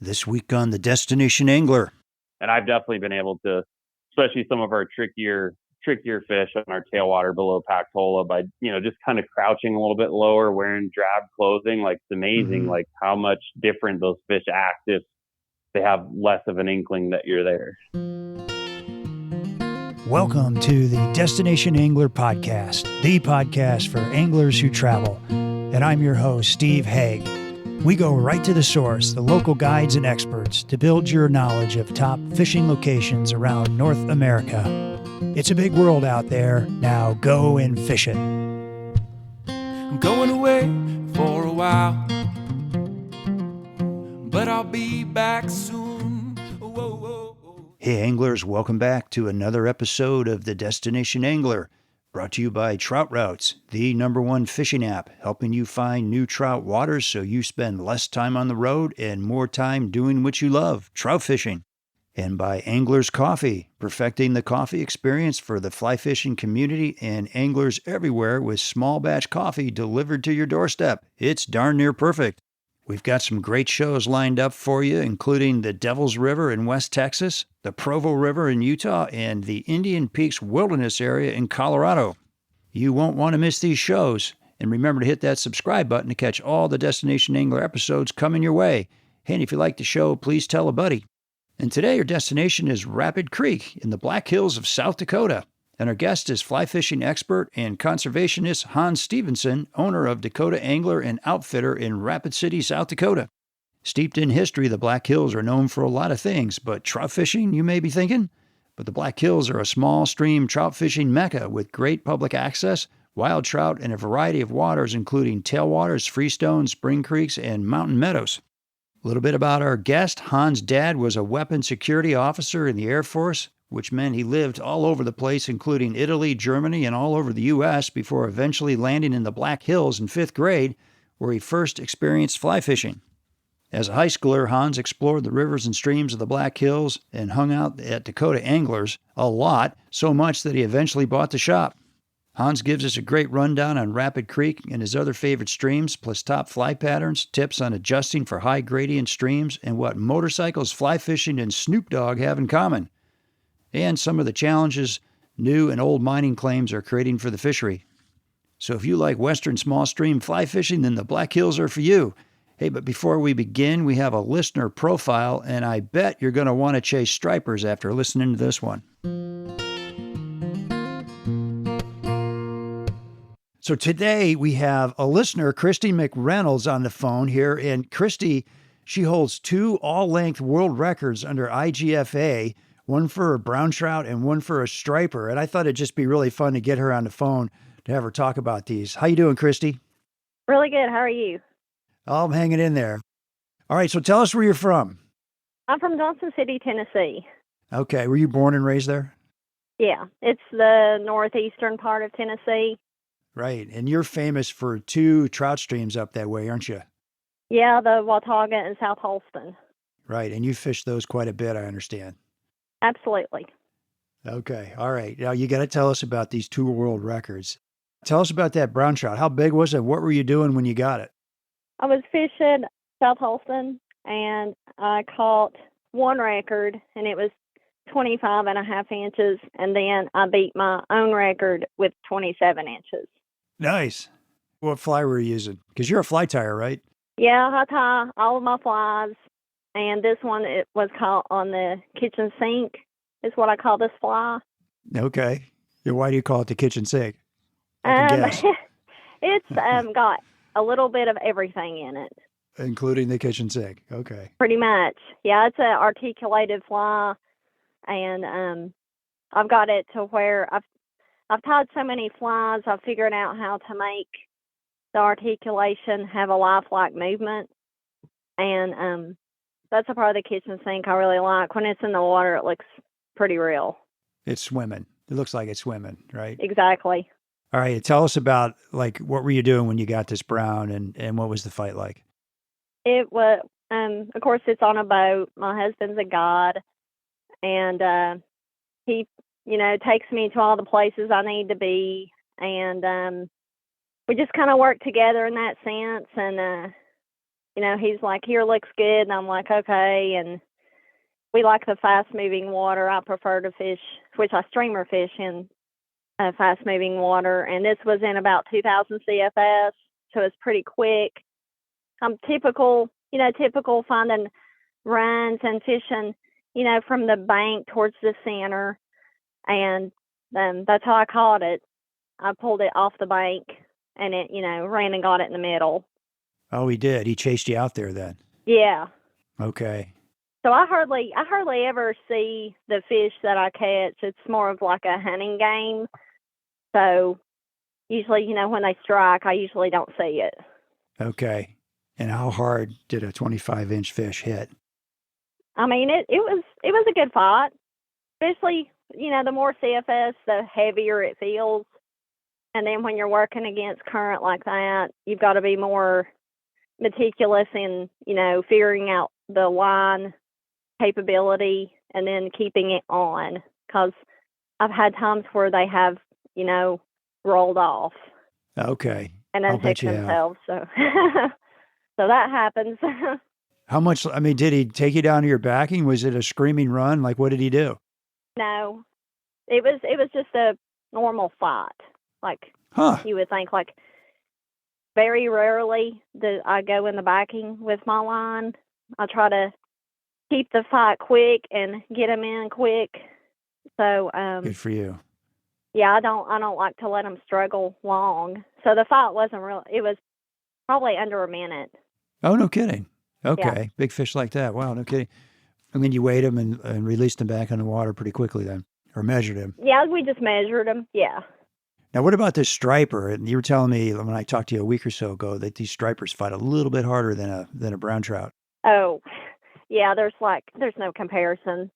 This week on The Destination Angler. And I've definitely been able to, especially some of our trickier fish on our tailwater below Pactola by, just kind of crouching a little bit lower, wearing drab clothing. Like, it's amazing, like how much different those fish act if they have less of an inkling that you're there. Welcome to the Destination Angler Podcast, the podcast for anglers who travel. And I'm your host, Steve Haigh. We go right to the source, the local guides and experts, to build your knowledge of top fishing locations around North America. It's a big world out there. Now go and fish it. I'm going away for a while, but I'll be back soon. Whoa, whoa, whoa. Hey anglers, welcome back to another episode of The Destination Angler, brought to you by Trout Routes, the #1 fishing app, helping you find new trout waters so you spend less time on the road and more time doing what you love, trout fishing. And by Anglers Coffee, perfecting the coffee experience for the fly fishing community and anglers everywhere with small batch coffee delivered to your doorstep. It's darn near perfect. We've got some great shows lined up for you, including the Devil's River in West Texas, the Provo River in Utah, and the Indian Peaks Wilderness area in Colorado. You won't want to miss these shows. And remember to hit that subscribe button to catch all the Destination Angler episodes coming your way. And if you like the show, please tell a buddy. And today our destination is Rapid Creek in the Black Hills of South Dakota. And our guest is fly fishing expert and conservationist Hans Stephenson, owner of Dakota Angler and outfitter in Rapid City, South Dakota. Steeped in history, the Black Hills are known for a lot of things, but trout fishing, you may be thinking? But the Black Hills are a small stream trout fishing mecca with great public access, wild trout, and a variety of waters, including tailwaters, freestones, spring creeks, and mountain meadows. A little bit about our guest. Hans' dad was a weapons security officer in the Air Force, which meant he lived all over the place, including Italy, Germany, and all over the U.S., before eventually landing in the Black Hills in 5th grade, where he first experienced fly fishing. As a high schooler, Hans explored the rivers and streams of the Black Hills and hung out at Dakota Anglers a lot, so much that he eventually bought the shop. Hans gives us a great rundown on Rapid Creek and his other favorite streams, plus top fly patterns, tips on adjusting for high gradient streams, and what motorcycles, fly fishing, and Snoop Dogg have in common, and some of the challenges new and old mining claims are creating for the fishery. So if you like western small stream fly fishing, then the Black Hills are for you. Hey, but before we begin, we have a listener profile, and I bet you're going to want to chase stripers after listening to this one. So today we have a listener, Christy McReynolds, on the phone here. And Christy, she holds 2 all-length world records under IGFA, one for a brown trout and one for a striper. And I thought it'd just be really fun to get her on the phone to have her talk about these. How you doing, Christy? Really good. How are you? Oh, I'm hanging in there. All right, so tell us where you're from. I'm from Johnson City, Tennessee. Okay, were you born and raised there? Yeah, it's the northeastern part of Tennessee. Right, and you're famous for 2 trout streams up that way, aren't you? Yeah, the Watauga and South Holston. Right, and you fish those quite a bit, I understand. Absolutely. Okay, all right. Now you got to tell us about these 2 world records. Tell us about that brown trout. How big was it? What were you doing when you got it? I was fishing South Holston, and I caught one record, and it was 25.5 inches, and then I beat my own record with 27 inches. Nice. What fly were you using? Because you're a fly tire, right? Yeah, I tie all of my flies, and this one, it was caught on the kitchen sink, is what I call this fly. Okay. Why do you call it the kitchen sink? I can guess. It's got a little bit of everything in it. Including the kitchen sink. Okay. Pretty much. Yeah, it's an articulated fly, and I've got it to where I've tied so many flies, I've figured out how to make the articulation have a lifelike movement, and that's a part of the kitchen sink I really like. When it's in the water, it looks pretty real. It's swimming. It looks like it's swimming, right? Exactly. All right. Tell us about, what were you doing when you got this brown, and what was the fight like? It was, of course, it's on a boat. My husband's a guide, and he, takes me to all the places I need to be, and we just kind of work together in that sense, and he's like, here looks good. And I'm like, okay. And we like the fast moving water. I prefer to fish, which I streamer fish in fast moving water. And this was in about 2000 CFS. So it's pretty quick. I'm typical finding runs and fishing, from the bank towards the center. And that's how I caught it. I pulled it off the bank and it, ran and got it in the middle. Oh, he did. He chased you out there then. Yeah. Okay. So I hardly ever see the fish that I catch. It's more of like a hunting game. So usually, when they strike, I usually don't see it. Okay. And how hard did a 25-inch fish hit? I mean, it was a good fight. Especially, the more CFS, the heavier it feels. And then when you're working against current like that, you've got to be more meticulous in, figuring out the line capability and then keeping it on. Because I've had times where they have, rolled off. Okay. And unhooked themselves. So, so that happens. How much, did he take you down to your backing? Was it a screaming run? Like, what did he do? No, it was just a normal fight. Like, you would think, like, very rarely do I go in the backing with my line. I try to keep the fight quick and get them in quick. So, good for you. Yeah, I don't like to let them struggle long. So the fight wasn't real. It was probably under a minute. Oh, no kidding. Okay. Yeah. Big fish like that. Wow, no kidding. And then you weighed him and released him back in the water pretty quickly then, or measured him. Yeah, we just measured him. Yeah. Now, what about this striper? And you were telling me when I talked to you a week or so ago that these stripers fight a little bit harder than a brown trout. Oh, yeah. There's no comparison.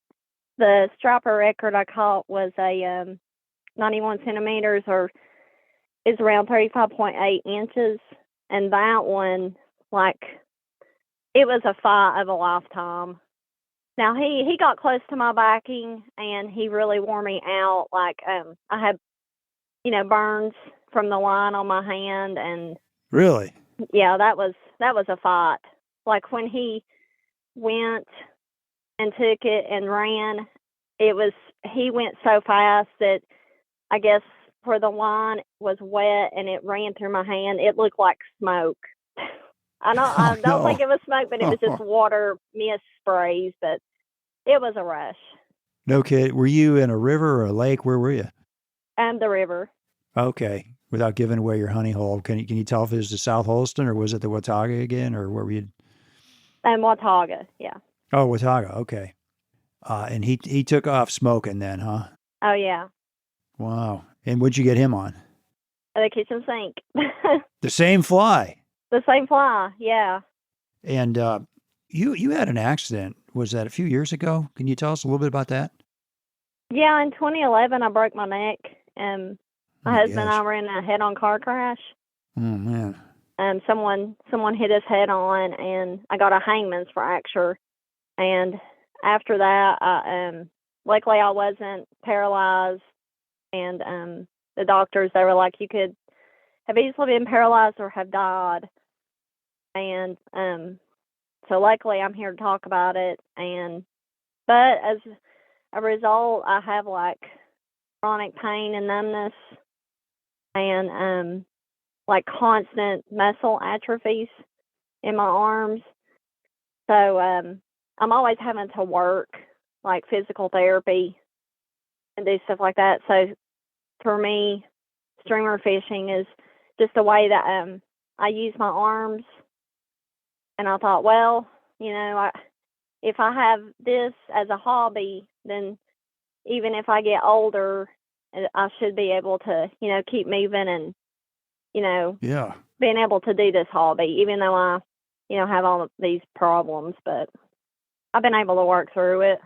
The striper record I caught was a 91 centimeters, or is around 35.8 inches, and that one, it was a fight of a lifetime. Now he got close to my backing and he really wore me out. I had, burns from the line on my hand, and really, yeah, that was a fight. Like when he went and took it and ran, he went so fast that I guess where the line was wet and it ran through my hand, it looked like smoke. I don't think it was smoke, but it was just water mist sprays, but it was a rush. No kid. Were you in a river or a lake? Where were you? The river. Okay. Without giving away your honey hole, can you tell if it was the South Holston or was it the Watauga again, or where were you? Watauga, yeah. Oh, Watauga. Okay. And he took off smoking then, huh? Oh, yeah. Wow. And what'd you get him on? The kitchen sink. The same fly. The same fly, yeah. And you had an accident. Was that a few years ago? Can you tell us a little bit about that? Yeah, in 2011, I broke my neck. My husband and I were in a head-on car crash. Oh, man. Someone hit us head on, and I got a hangman's fracture. And after that, luckily I wasn't paralyzed. And the doctors, they were like, you could have easily been paralyzed or have died. And so luckily I'm here to talk about it. But as a result, I have chronic pain and numbness and constant muscle atrophies in my arms. So I'm always having to work physical therapy and do stuff like that. So for me, streamer fishing is just a way that I use my arms. And I thought, well, if I have this as a hobby, then even if I get older, I should be able to, keep moving and, being able to do this hobby, even though I, have all of these problems. But I've been able to work through it.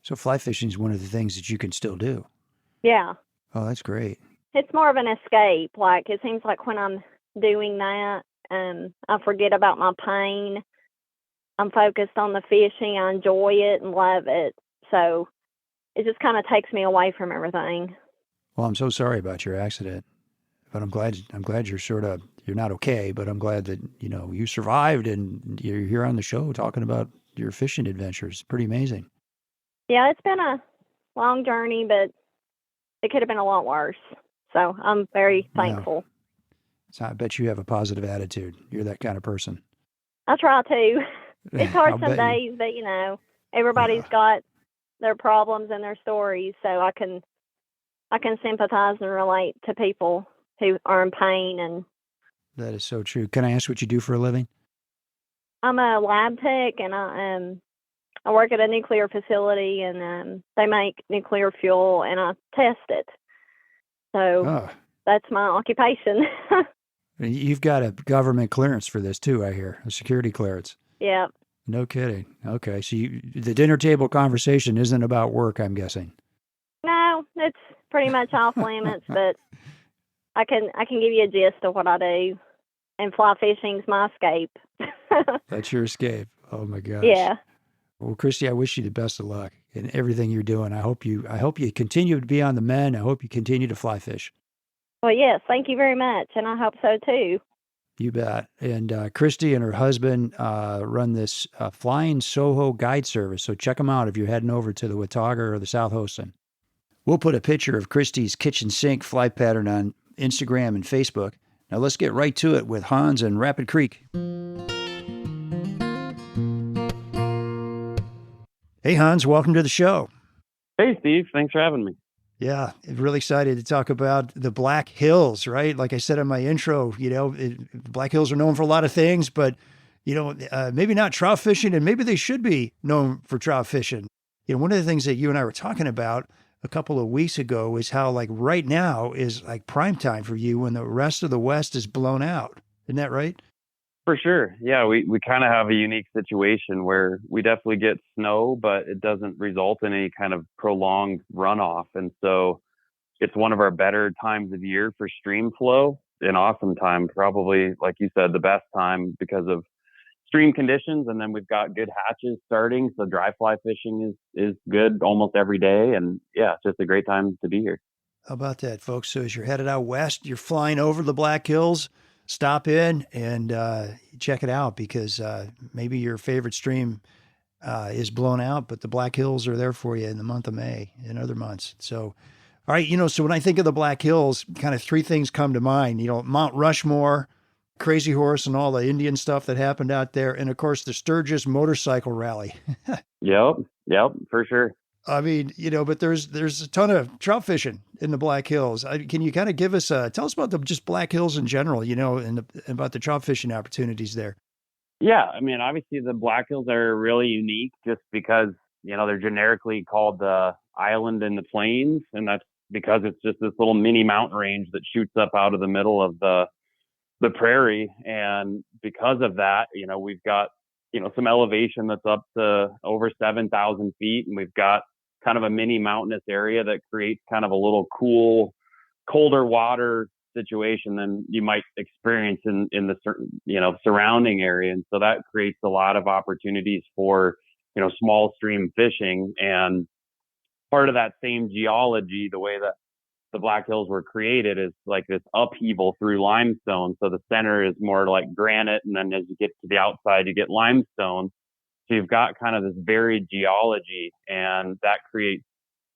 So fly fishing is one of the things that you can still do. Yeah. Oh, that's great. It's more of an escape. It seems like when I'm doing that, I forget about my pain. I'm focused on the fishing. I enjoy it and love it. So it just kind of takes me away from everything. Well, I'm so sorry about your accident, but I'm glad you're sort of you're not okay, but I'm glad that, you survived and you're here on the show talking about your fishing adventures. Pretty amazing. Yeah, it's been a long journey, but it could have been a lot worse. So I'm very thankful. So I bet you have a positive attitude. You're that kind of person. I try to. It's hard I'll some bet you. days, but everybody's got their problems and their stories, so I can sympathize and relate to people who are in pain. And That is so true. Can I ask what you do for a living? I'm a lab tech, and I work at a nuclear facility, and they make nuclear fuel, and I test it. So that's my occupation. You've got a government clearance for this too, I hear, a security clearance. Yeah. No kidding. Okay, so the dinner table conversation isn't about work, I'm guessing. No, it's pretty much off limits, but I can give you a gist of what I do. And fly fishing's my escape. That's your escape. Oh my gosh. Yeah. Well, Christy, I wish you the best of luck in everything you're doing. I hope you continue to be on the mend. I hope you continue to fly fish. Well, yes, thank you very much, and I hope so too. You bet. And Christy and her husband run this Flying Soho guide service, so check them out if you're heading over to the Watauga or the South Holston. We'll put a picture of Christy's kitchen sink fly pattern on Instagram and Facebook. Now let's get right to it with Hans in Rapid Creek. Hey, Hans, welcome to the show. Hey, Steve. Thanks for having me. Yeah, really excited to talk about the Black Hills, right? Like I said in my intro, Black Hills are known for a lot of things, but, maybe not trout fishing, and maybe they should be known for trout fishing. One of the things that you and I were talking about a couple of weeks ago is how, like, right now is like prime time for you when the rest of the West is blown out. Isn't that right? For sure. Yeah, we kind of have a unique situation where we definitely get snow, but it doesn't result in any kind of prolonged runoff. And so it's one of our better times of year for stream flow. An awesome time, probably, like you said, the best time because of stream conditions. And then we've got good hatches starting. So dry fly fishing is good almost every day. And yeah, it's just a great time to be here. How about that, folks? So as you're headed out west, you're flying over the Black Hills, stop in and check it out because maybe your favorite stream is blown out, but the Black Hills are there for you in the month of May and other months. So, all right, so when I think of the Black Hills, kind of three things come to mind. Mount Rushmore, Crazy Horse, and all the Indian stuff that happened out there, and of course the Sturgis motorcycle rally. Yep, for sure. I mean, but there's a ton of trout fishing in the Black Hills. Can you kind of give us tell us about the just Black Hills in general, and about the trout fishing opportunities there? Yeah, I mean, obviously the Black Hills are really unique just because, they're generically called the island in the plains. And that's because it's just this little mini mountain range that shoots up out of the middle of the prairie. And because of that, we've got, some elevation that's up to over 7,000 feet. And we've got kind of a mini mountainous area that creates kind of a little cool, colder water situation than you might experience in the certain, surrounding area. And so that creates a lot of opportunities for, small stream fishing. And part of that same geology, the way that the Black Hills were created is like this upheaval through limestone. So the center is more like granite. And then as you get to the outside, you get limestone. So you've got kind of this varied geology, and that creates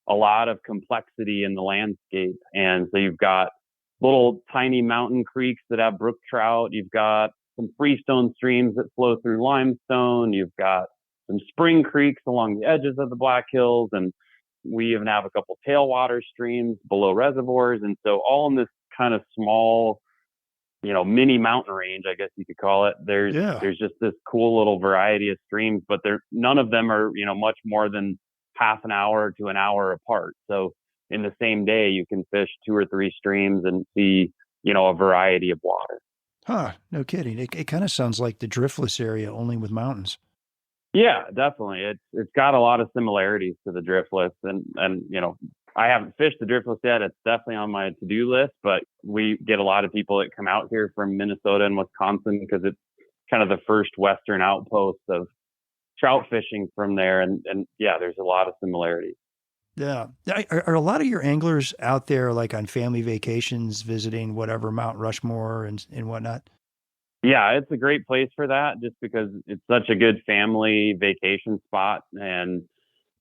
a lot of complexity in the landscape. And so you've got little tiny mountain creeks that have brook trout. You've got some freestone streams that flow through limestone. You've got some spring creeks along the edges of the Black Hills. And we even have a couple tailwater streams below reservoirs. And so all in this kind of small, mini mountain range, I guess you could call it. There's just this cool little variety of streams, but none of them are, much more than half an hour to an hour apart. So in the same day, you can fish 2 or 3 streams and see, a variety of water. Huh, no kidding. It kind of sounds like the driftless area, only with mountains. Yeah, definitely. It's got a lot of similarities to the driftless, and I haven't fished the driftless yet. It's definitely on my to-do list, but we get a lot of people that come out here from Minnesota and Wisconsin because it's kind of the first Western outpost of trout fishing from there. And yeah, there's a lot of similarities. Yeah. Are a lot of your anglers out there like on family vacations visiting whatever Mount Rushmore and whatnot? Yeah, it's a great place for that just because it's such a good family vacation spot. And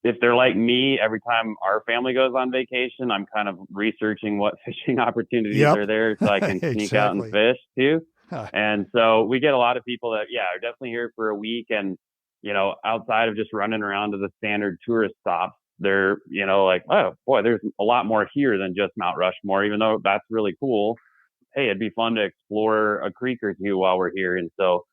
if they're like me, every time our family goes on vacation, I'm kind of researching what fishing opportunities Yep. are there so I can sneak out and Exactly. fish too. Huh. And so we get a lot of people that, yeah, are definitely here for a week. And, outside of just running around to the standard tourist stops, they're, like, oh boy, there's a lot more here than just Mount Rushmore, even though that's really cool. Hey, it'd be fun to explore a creek or two while we're here. And so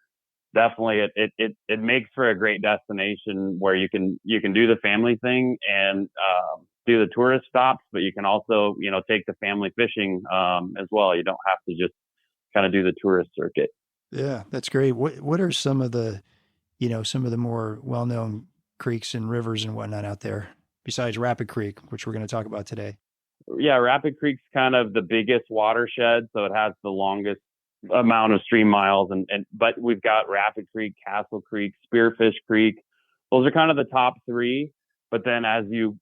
definitely it makes for a great destination where you can do the family thing and do the tourist stops, but you can also take the family fishing as well. You don't have to just kind of do the tourist circuit. Yeah, that's great. What are some of the, some of the more well-known creeks and rivers and whatnot out there besides Rapid Creek, which we're going to talk about today? Yeah, Rapid Creek's kind of the biggest watershed, so it has the longest amount of stream miles, and but we've got Rapid Creek, Castle Creek, Spearfish Creek. Those are kind of the top three. But then as you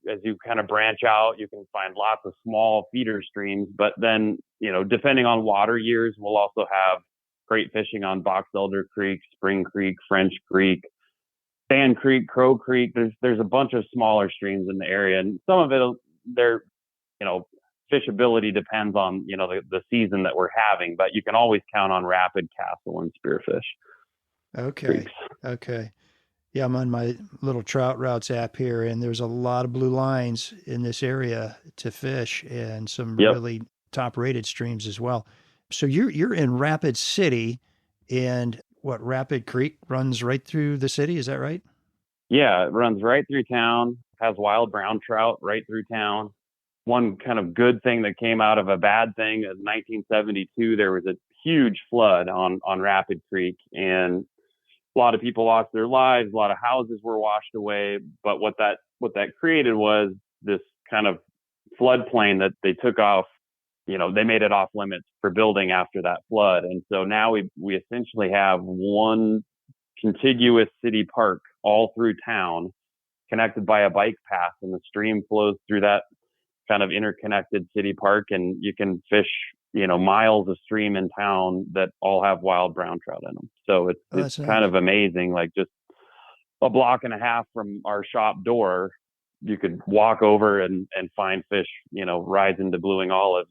kind of branch out, you can find lots of small feeder streams. But then depending on water years, we'll also have great fishing on Box Elder Creek, Spring Creek, French Creek, Sand Creek, Crow Creek. There's a bunch of smaller streams in the area, and some of it they're you know, fishability depends on, the season that we're having, but you can always count on Rapid, Castle, and Spearfish Okay. creeks. Okay. Yeah, I'm on my little trout routes app here, and there's a lot of blue lines in this area to fish, and some Yep. really top-rated streams as well. So you're in Rapid City, and what Rapid Creek runs right through the city? Is that right? Yeah, it runs right through town, has wild brown trout right through town. One kind of good thing that came out of a bad thing in 1972, there was a huge flood on Rapid Creek, and a lot of people lost their lives. A lot of houses were washed away. But what that created was this kind of floodplain that they took off. They made it off limits for building after that flood, and so now we essentially have one contiguous city park all through town, connected by a bike path, and the stream flows through that kind of interconnected city park, and you can fish miles of stream in town that all have wild brown trout in them. So it's Oh, it's that's kind nice. of amazing. Like just a block and a half from our shop door, you could walk over and find fish rising to blueing olives.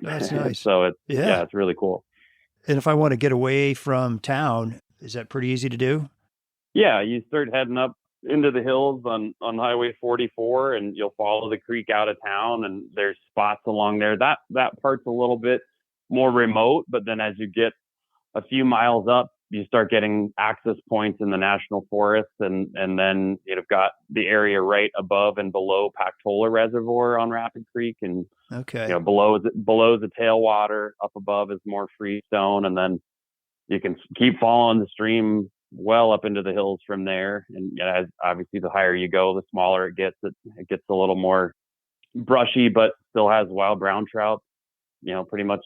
That's nice. So Yeah. it's really cool. And if I want to get away from town, is that pretty easy to do? Yeah, you start heading up into the hills on Highway 44, and you'll follow the creek out of town, and there's spots along there. That part's a little bit more remote, but then as you get a few miles up, you start getting access points in the national forest, and then you've got the area right above and below Pactola Reservoir on Rapid Creek, and Okay. below the tailwater, up above is more freestone, and then you can keep following the stream well up into the hills from there. And as obviously the higher you go, the smaller it gets. It gets a little more brushy, but still has wild brown trout. Pretty much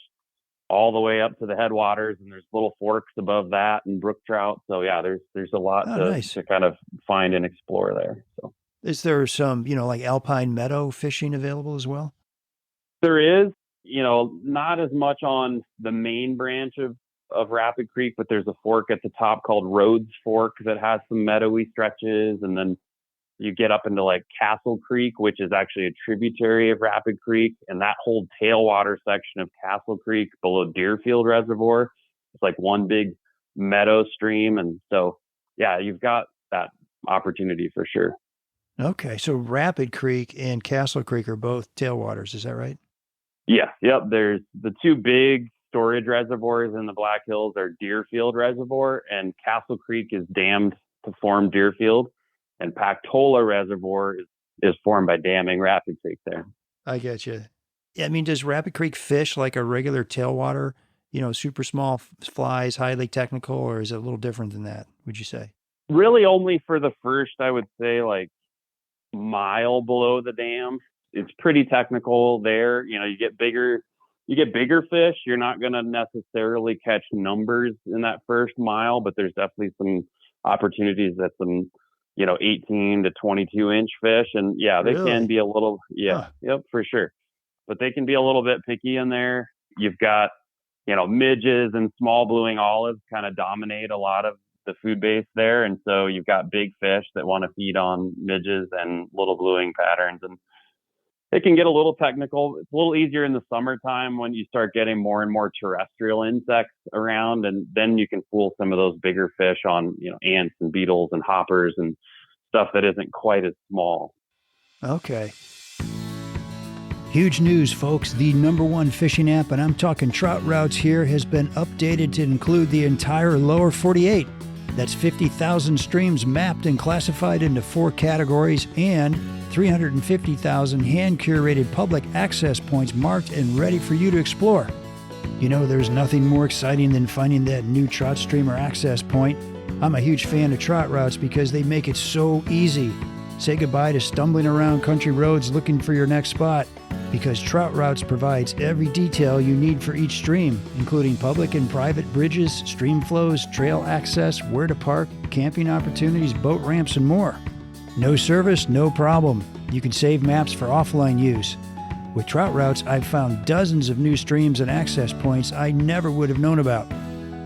all the way up to the headwaters, and there's little forks above that and brook trout. So yeah, there's a lot Oh, to nice. to kind of find and explore there. So Is there some, like alpine meadow fishing available as well? there is, not as much on the main branch of Rapid Creek, but there's a fork at the top called Rhodes Fork that has some meadowy stretches, and then you get up into like Castle Creek, which is actually a tributary of Rapid Creek, and that whole tailwater section of Castle Creek below Deerfield Reservoir, it's like one big meadow stream, and so yeah, you've got that opportunity for sure. Okay. So Rapid Creek and Castle Creek are both tailwaters. Is that right? Yeah, yep. There's the two big storage reservoirs in the Black Hills are Deerfield Reservoir, and Castle Creek is dammed to form Deerfield, and Pactola Reservoir is formed by damming Rapid Creek there. I get you. Yeah, I mean, does Rapid Creek fish like a regular tailwater, super small flies, highly technical, or is it a little different than that, would you say? Really only for the first, I would say, like mile below the dam. It's pretty technical there. You get bigger fish. You're not going to necessarily catch numbers in that first mile, but there's definitely some opportunities at some 18 to 22 inch fish. And yeah, they Really? can be a little, Huh. yep, for sure. But they can be a little bit picky in there. You've got, midges and small blueing olives kind of dominate a lot of the food base there. And so you've got big fish that want to feed on midges and little blueing patterns. And it can get a little technical. It's a little easier in the summertime when you start getting more and more terrestrial insects around. And then you can fool some of those bigger fish on, ants and beetles and hoppers and stuff that isn't quite as small. Okay. Huge news, folks. The #1 fishing app, and I'm talking Trout Routes here, has been updated to include the entire lower 48. That's 50,000 streams mapped and classified into 4 categories and 350,000 hand-curated public access points marked and ready for you to explore. There's nothing more exciting than finding that new trout stream or access point. I'm a huge fan of Trout Routes because they make it so easy. Say goodbye to stumbling around country roads looking for your next spot, because Trout Routes provides every detail you need for each stream, including public and private bridges, stream flows, trail access, where to park, camping opportunities, boat ramps, and more. No service, no problem. You can save maps for offline use. With Trout Routes, I've found dozens of new streams and access points I never would have known about.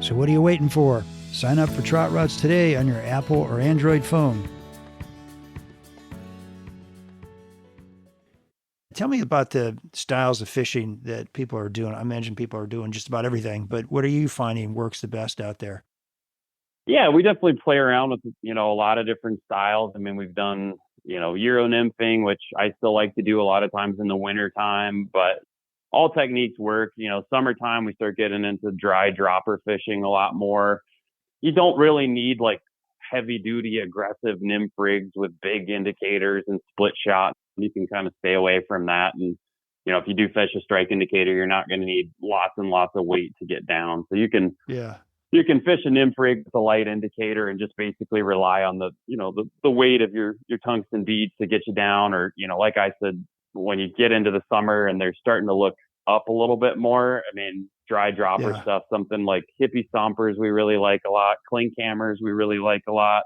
So what are you waiting for? Sign up for Trout Routes today on your Apple or Android phone. Tell me about the styles of fishing that people are doing. I imagine people are doing just about everything, but what are you finding works the best out there? Yeah, we definitely play around with, a lot of different styles. I mean, we've done, Euro nymphing, which I still like to do a lot of times in the winter time, but all techniques work. Summertime, we start getting into dry dropper fishing a lot more. You don't really need like heavy duty, aggressive nymph rigs with big indicators and split shots. You can kind of stay away from that. And, if you do fish a strike indicator, you're not going to need lots and lots of weight to get down. So you can fish a nymph rig with a light indicator and just basically rely on the weight of your tungsten beads to get you down. Or, like I said, when you get into the summer and they're starting to look up a little bit more, I mean, dry dropper stuff, something like hippie stompers we really like a lot, clink hammers we really like a lot.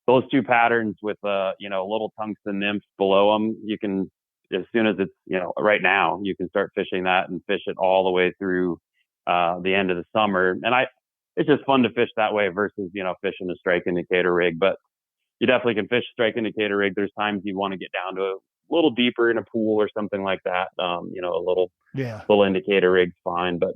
Those 2 patterns with little tungsten nymphs below them, you can, as soon as it's right now, you can start fishing that and fish it all the way through the end of the summer. And it's just fun to fish that way versus fishing a strike indicator rig. But you definitely can fish a strike indicator rig. There's times you want to get down to a little deeper in a pool or something like that. A little indicator rig's fine. But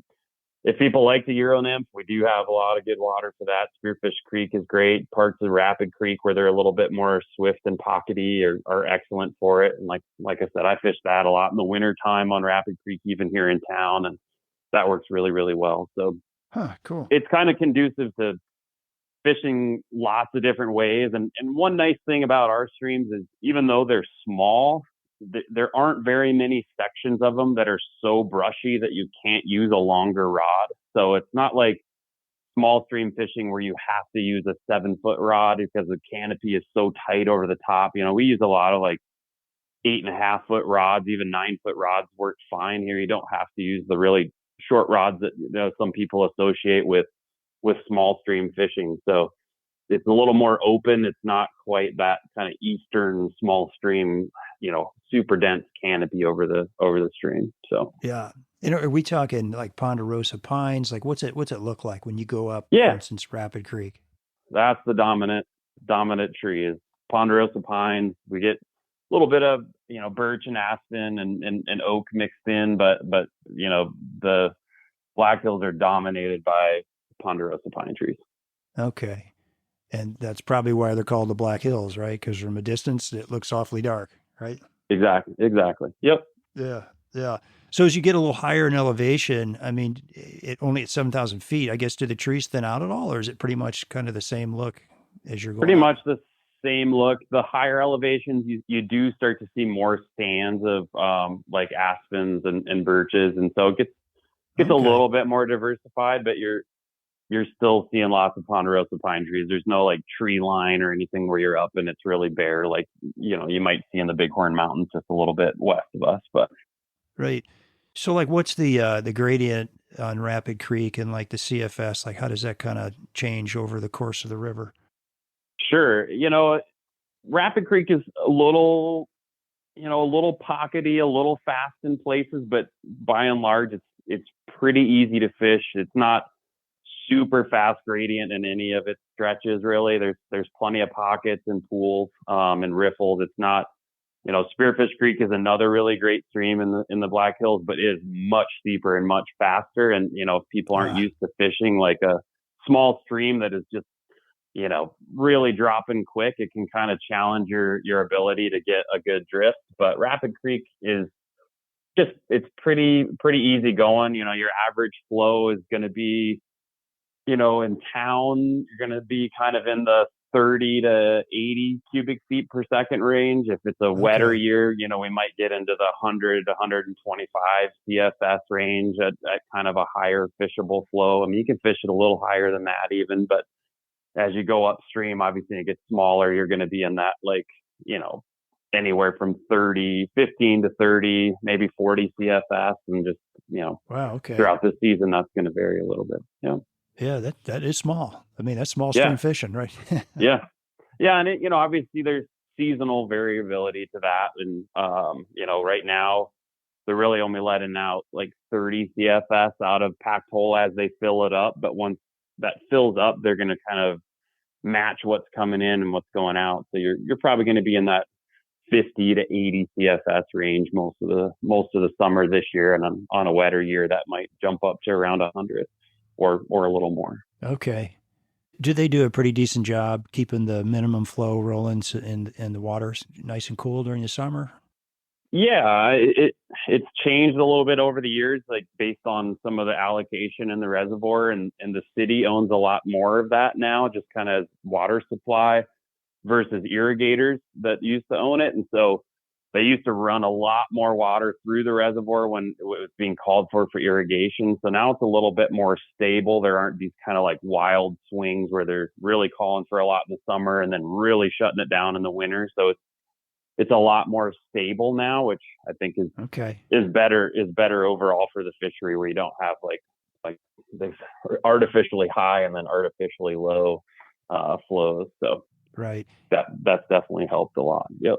if people like the Euro nymph, we do have a lot of good water for that. Spearfish Creek is great. Parts of Rapid Creek where they're a little bit more swift and pockety are excellent for it. And like I said, I fish that a lot in the winter time on Rapid Creek, even here in town, and that works really, really well. So cool. It's kind of conducive to fishing lots of different ways. And one nice thing about our streams is even though they're small, there aren't very many sections of them that are so brushy that you can't use a longer rod. So it's not like small stream fishing where you have to use a 7-foot rod because the canopy is so tight over the top. We use a lot of like 8.5-foot rods, even 9-foot rods work fine here. You don't have to use the really short rods that some people associate with small stream fishing. So it's a little more open. It's not quite that kind of eastern small stream, super dense canopy over the stream. So yeah. Are we talking like ponderosa pines? Like what's it look like when you go up, for instance, Rapid Creek? That's the dominant tree is ponderosa pines. We get a little bit of, birch and aspen and oak mixed in, but the Black Hills are dominated by ponderosa pine trees. Okay. And that's probably why they're called the Black Hills, right? Because from a distance, it looks awfully dark, right? Exactly. Yep. Yeah. So as you get a little higher in elevation, I mean, only at 7,000 feet, I guess, do the trees thin out at all, or is it pretty much kind of the same look as you're going? Pretty much the same look. The higher elevations, you do start to see more stands of like aspens and birches, and so it gets a little bit more diversified, but you're still seeing lots of ponderosa pine trees. There's no like tree line or anything where you're up and it's really bare, like you might see in the Bighorn Mountains just a little bit west of us. But right. So like, what's the gradient on Rapid Creek and like the CFS? Like, how does that kind of change over the course of the river? Sure. Rapid Creek is a little, a little pockety, a little fast in places, but by and large, it's pretty easy to fish. It's not super fast gradient in any of its stretches, really. There's plenty of pockets and pools and riffles. It's not, Spearfish Creek is another really great stream in the Black Hills, but it is much steeper and much faster. And if people aren't used to fishing like a small stream that is just really dropping quick, it can kind of challenge your ability to get a good drift. But Rapid Creek is it's pretty easy going. Your average flow is going to be, in town, you're going to be kind of in the 30 to 80 cubic feet per second range. If it's a wetter year, we might get into the 100 to 125 CFS range at kind of a higher fishable flow. I mean, you can fish it a little higher than that even, but as you go upstream, obviously it gets smaller. You're going to be in that, like, anywhere from 15 to 30, maybe 40 CFS, and just, throughout the season, that's going to vary a little bit. Yeah. Yeah, that is small. I mean, that's small stream fishing, right? Yeah. And it, obviously there's seasonal variability to that. And, right now they're really only letting out like 30 CFS out of packed hole as they fill it up. But once that fills up, they're going to kind of match what's coming in and what's going out. So you're probably going to be in that 50 to 80 CFS range most of the summer this year. And on a wetter year, that might jump up to around 100 or a little more. Okay. Do they do a pretty decent job keeping the minimum flow rolling in the waters nice and cool during the summer? Yeah, it's changed a little bit over the years, like based on some of the allocation in the reservoir, and the city owns a lot more of that now, just kind of water supply versus irrigators that used to own it. And so they used to run a lot more water through the reservoir when it was being called for irrigation. So now it's a little bit more stable. There aren't these kind of like wild swings where they're really calling for a lot in the summer and then really shutting it down in the winter. So it's a lot more stable now, which I think is better overall for the fishery, where you don't have like they artificially high and then artificially low flows. So right, that's definitely helped a lot. Yep.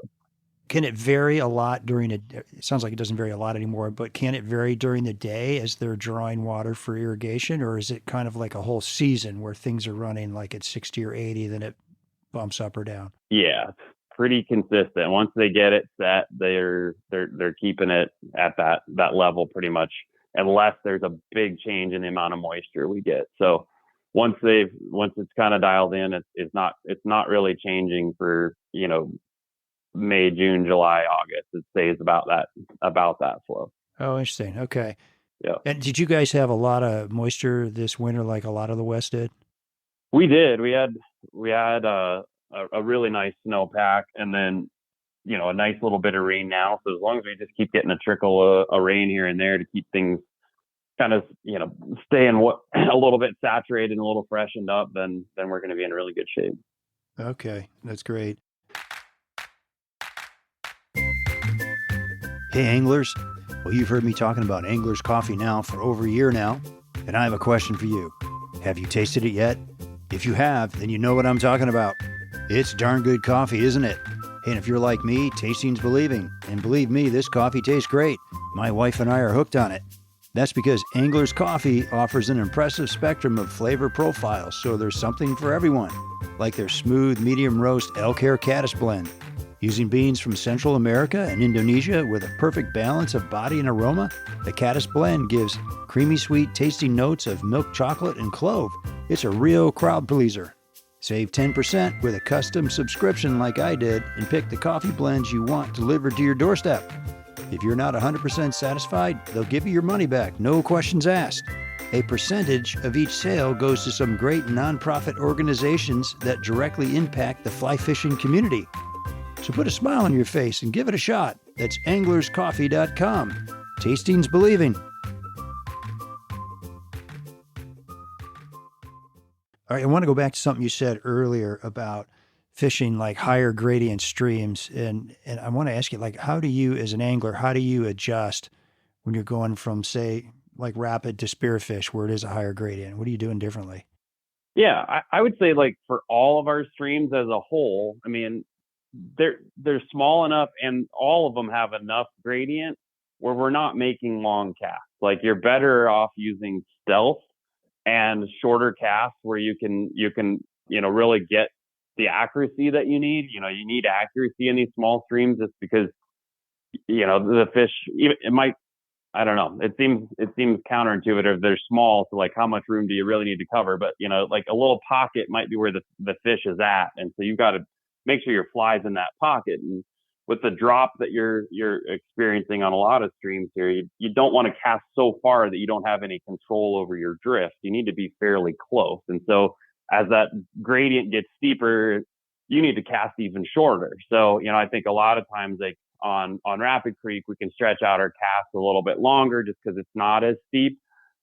Can it vary a lot it sounds like it doesn't vary a lot anymore, but can it vary during the day as they're drawing water for irrigation? Or is it kind of like a whole season where things are running like at 60 or 80, then it bumps up or down? Yeah, pretty consistent. Once they get it set, they're keeping it at that level pretty much, unless there's a big change in the amount of moisture we get. So once it's kind of dialed in, it's not really changing for, May, June, July, August. It stays about that flow. Oh, interesting. Okay. Yeah. And did you guys have a lot of moisture this winter, like a lot of the West did? We did. We had a really nice snowpack, and then a nice little bit of rain now. So as long as we just keep getting a trickle of rain here and there to keep things kind of staying a little bit saturated and a little freshened up, then we're going to be in really good shape. Okay, that's great. Hey anglers, well, you've heard me talking about Angler's Coffee now for over a year now, and I have a question for you. Have you tasted it yet? If you have, then you know what I'm talking about. It's darn good coffee, isn't it? And if you're like me, tasting's believing. And believe me, this coffee tastes great. My wife and I are hooked on it. That's because Angler's Coffee offers an impressive spectrum of flavor profiles, so there's something for everyone. Like their smooth, medium roast elk hair caddis blend. Using beans from Central America and Indonesia with a perfect balance of body and aroma, the caddis blend gives creamy sweet tasting notes of milk chocolate and clove. It's a real crowd pleaser. Save 10% with a custom subscription like I did and pick the coffee blends you want delivered to your doorstep. If you're not 100% satisfied, they'll give you your money back, no questions asked. A percentage of each sale goes to some great nonprofit organizations that directly impact the fly fishing community. So put a smile on your face and give it a shot. That's anglerscoffee.com. Tasting's believing. All right, I want to go back to something you said earlier about fishing like higher gradient streams. And I want to ask you, like, how do you, as an angler, how do you adjust when you're going from, say, like rapid to spearfish where it is a higher gradient? What are you doing differently? Yeah, I would say, like, for all of our streams as a whole, I mean, they're small enough, and all of them have enough gradient where we're not making long casts. Like, you're better off using stealth and shorter casts where you can really get the accuracy that you need. You need accuracy in these small streams, just because the fish, it might, I don't know, it seems counterintuitive. They're small, so like, how much room do you really need to cover? But like, a little pocket might be where the fish is at, and so you've got to make sure your fly's in that pocket. And with the drop that you're experiencing on a lot of streams here, you don't want to cast so far that you don't have any control over your drift. You need to be fairly close, and so as that gradient gets steeper, you need to cast even shorter. So I think a lot of times, like, on Rapid Creek, we can stretch out our cast a little bit longer just because it's not as steep.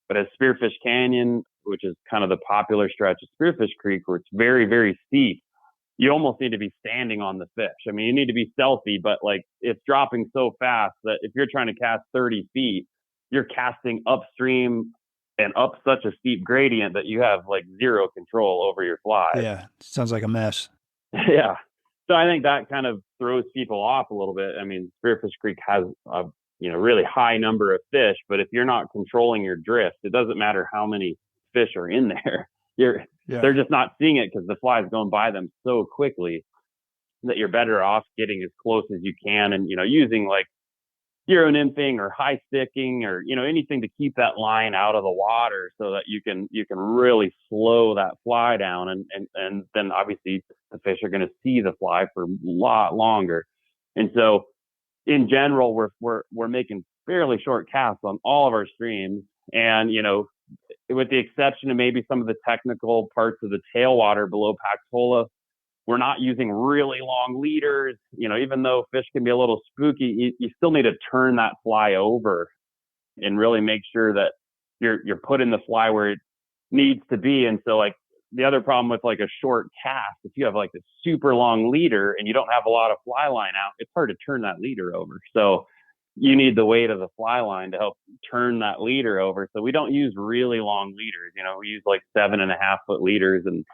But at Spearfish Canyon, which is kind of the popular stretch of Spearfish Creek, where it's very, very steep, you almost need to be standing on the fish. I mean, you need to be stealthy, but like, it's dropping so fast that if you're trying to cast 30 feet, you're casting upstream and up such a steep gradient that you have like zero control over your fly. Yeah, sounds like a mess. Yeah. So I think that kind of throws people off a little bit. I mean, Spearfish Creek has a really high number of fish, but if you're not controlling your drift, it doesn't matter how many fish are in there. They're just not seeing it because the fly is going by them so quickly that you're better off getting as close as you can, and using like Euro nymphing or high sticking or anything to keep that line out of the water, so that you can really slow that fly down, and then obviously the fish are going to see the fly for a lot longer. And so in general, we're making fairly short casts on all of our streams, and with the exception of maybe some of the technical parts of the tailwater below Pactola, we're not using really long leaders. Even though fish can be a little spooky, you still need to turn that fly over and really make sure that you're putting the fly where it needs to be. And so, like, the other problem with like a short cast, if you have like a super long leader and you don't have a lot of fly line out, it's hard to turn that leader over. So you need the weight of the fly line to help turn that leader over. So we don't use really long leaders. We use like 7.5 foot leaders, and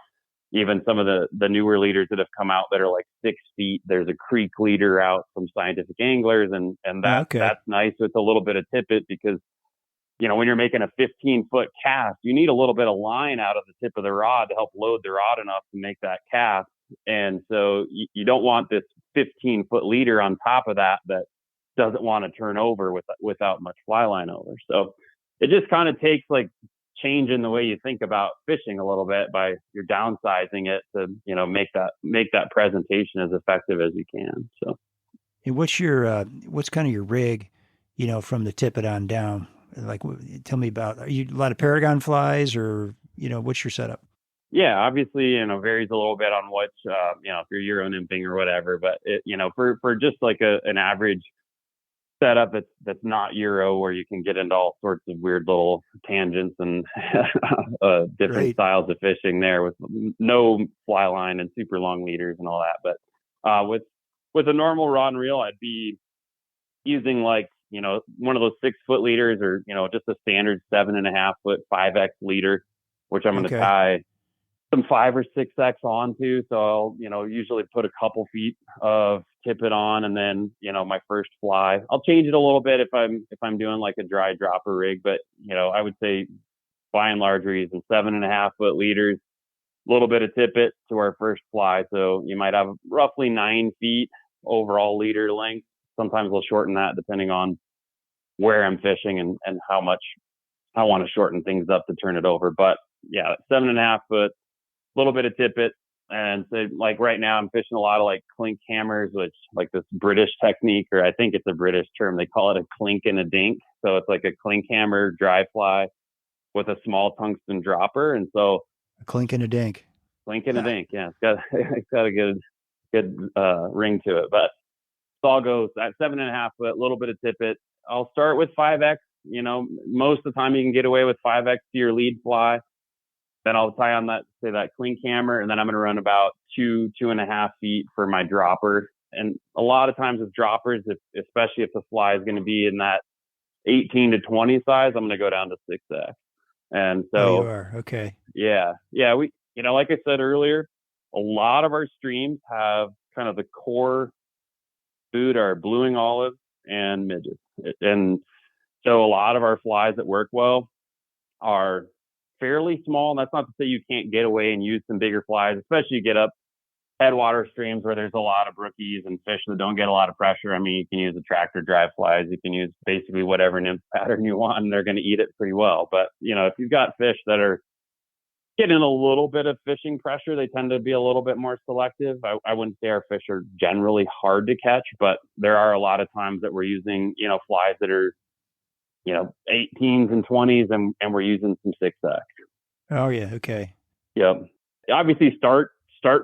even some of the newer leaders that have come out that are like 6 feet. There's a creek leader out from Scientific Anglers, and that's nice with a little bit of tippet, because when you're making a 15-foot cast, you need a little bit of line out of the tip of the rod to help load the rod enough to make that cast. And so you don't want this 15-foot leader on top of that doesn't want to turn over without much fly line over. So it just kind of takes like changing the way you think about fishing a little bit by you're downsizing it to make that presentation as effective as you can. So, and what's kind of your rig, from the tippet on down? Like, tell me about, are you a lot of Paragon flies, or what's your setup? Yeah, obviously varies a little bit on what if you're Euro nymphing or whatever, but it, for just like an average setup that's not Euro, where you can get into all sorts of weird little tangents and different styles of fishing there with no fly line and super long leaders and all that. But with a normal rod and reel, I'd be using like one of those 6 foot leaders, or just a standard 7.5 foot 5X leader, which I'm going to tie some 5 or 6X onto. So I'll usually put a couple feet of tippet on, and then my first fly, I'll change it a little bit if I'm doing like a dry dropper rig. But I would say by and large we're using 7.5 foot leaders, a little bit of tippet to our first fly. So you might have roughly 9 feet overall leader length. Sometimes we'll shorten that depending on where I'm fishing and how much I want to shorten things up to turn it over. But yeah, 7.5 foot, a little bit of tippet. And so like right now I'm fishing a lot of like clink hammers, which like this British technique, or I think it's a British term. They call it a clink and a dink. So it's like a clink hammer dry fly with a small tungsten dropper. And so a clink and a dink. Clink and a dink. Yeah. It's got a good ring to it. But so I'll go at 7.5 foot, a little bit of tippet. I'll start with 5X. Most of the time you can get away with 5X to your lead fly. Then I'll tie on that clink hammer, and then I'm going to run about 2.5 feet for my dropper. And a lot of times with droppers, especially if the fly is going to be in that 18 to 20 size, I'm going to go down to 6X. And so, you are okay. Yeah. We, like I said earlier, a lot of our streams have kind of the core food are blueing olives and midges. And so a lot of our flies that work well are fairly small. And that's not to say you can't get away and use some bigger flies, especially you get up headwater streams where there's a lot of brookies and fish that don't get a lot of pressure. I mean, you can use a tractor drive flies. You can use basically whatever nymph pattern you want, and they're going to eat it pretty well. But, if you've got fish that are getting a little bit of fishing pressure, they tend to be a little bit more selective. I wouldn't say our fish are generally hard to catch, but there are a lot of times that we're using, flies that are, 18s and 20s, and we're using some 6X. Oh, yeah. Okay. Yep. Obviously start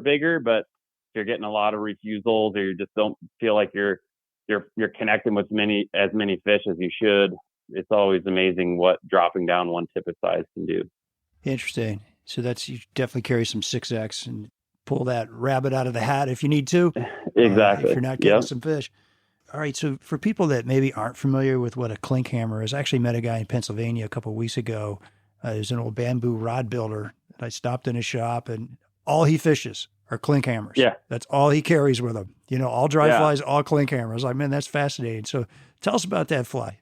bigger, but if you're getting a lot of refusals or you just don't feel like you're connecting with as many fish as you should, it's always amazing what dropping down one tippet size can do. Interesting. So you definitely carry some 6X and pull that rabbit out of the hat if you need to. Exactly. If you're not getting some fish. All right. So for people that maybe aren't familiar with what a clink hammer is, I actually met a guy in Pennsylvania a couple of weeks ago. There's an old bamboo rod builder. I stopped in his shop, and all he fishes are clink hammers. Yeah. That's all he carries with him. All dry flies, all clink hammers. Like, man, that's fascinating. So tell us about that fly.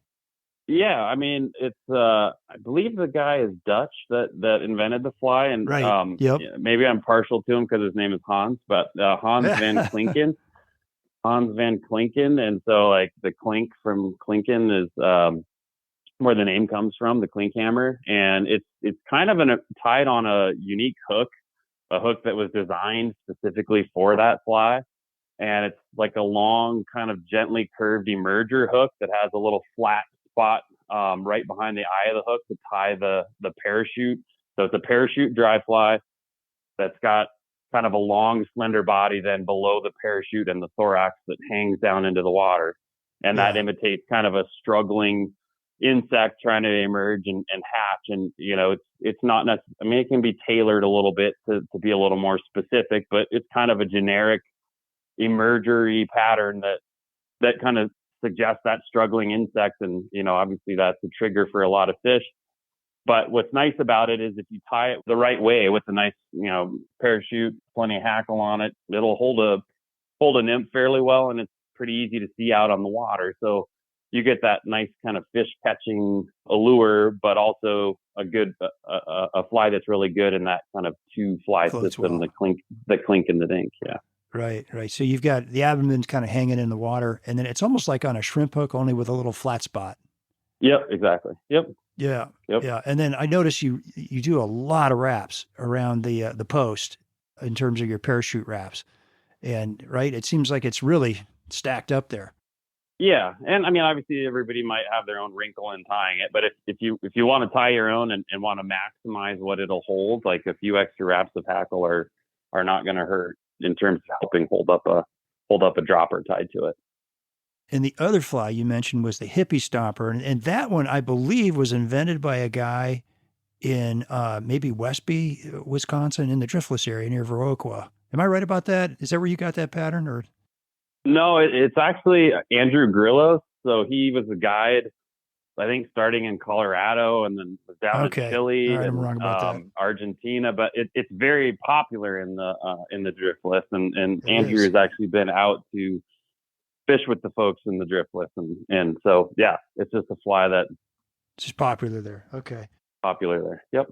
Yeah, I mean, it's I believe the guy is Dutch that invented the fly, and right. Yep. Maybe I'm partial to him because his name is Hans, but Hans van Klinken. Hans van Klinken, and so like the clink from Klinken is where the name comes from, the clink hammer, and it's kind of tied on a unique hook, a hook that was designed specifically for that fly, and it's like a long kind of gently curved emerger hook that has a little flat spot right behind the eye of the hook to tie the parachute. So it's a parachute dry fly that's got kind of a long, slender body then below the parachute and the thorax that hangs down into the water. And that imitates kind of a struggling insect trying to emerge and hatch. And, it's not necessarily, I mean, it can be tailored a little bit to be a little more specific, but it's kind of a generic emergery pattern that kind of suggests that struggling insect. And, obviously that's a trigger for a lot of fish. But what's nice about it is if you tie it the right way with a nice, parachute, plenty of hackle on it, it'll hold a nymph fairly well, and it's pretty easy to see out on the water. So you get that nice kind of fish catching allure, but also a good a fly that's really good in that kind of two fly system, the clink and the dink. Yeah. Right. So you've got the abdomen's kind of hanging in the water, and then it's almost like on a shrimp hook, only with a little flat spot. Yep. Exactly. Yep. Yeah. Yep. Yeah. And then I notice you do a lot of wraps around the post in terms of your parachute wraps. And right, it seems like it's really stacked up there. Yeah. And I mean, obviously everybody might have their own wrinkle in tying it, but if you want to tie your own and want to maximize what it'll hold, like a few extra wraps of hackle are not going to hurt in terms of helping hold up a dropper tied to it. And the other fly you mentioned was the hippie stomper. And that one, I believe, was invented by a guy in maybe Westby, Wisconsin, in the driftless area near Viroqua. Am I right about that? Is that where you got that pattern? Or no, it's actually Andrew Grillos. So he was a guide, I think, starting in Colorado and then was down in Chile right, I'm wrong about that. Argentina. But it's very popular in the driftless. And Andrew has actually been out to fish with the folks in the driftless, and so it's just a fly that it's just popular there. Okay, popular there. Yep.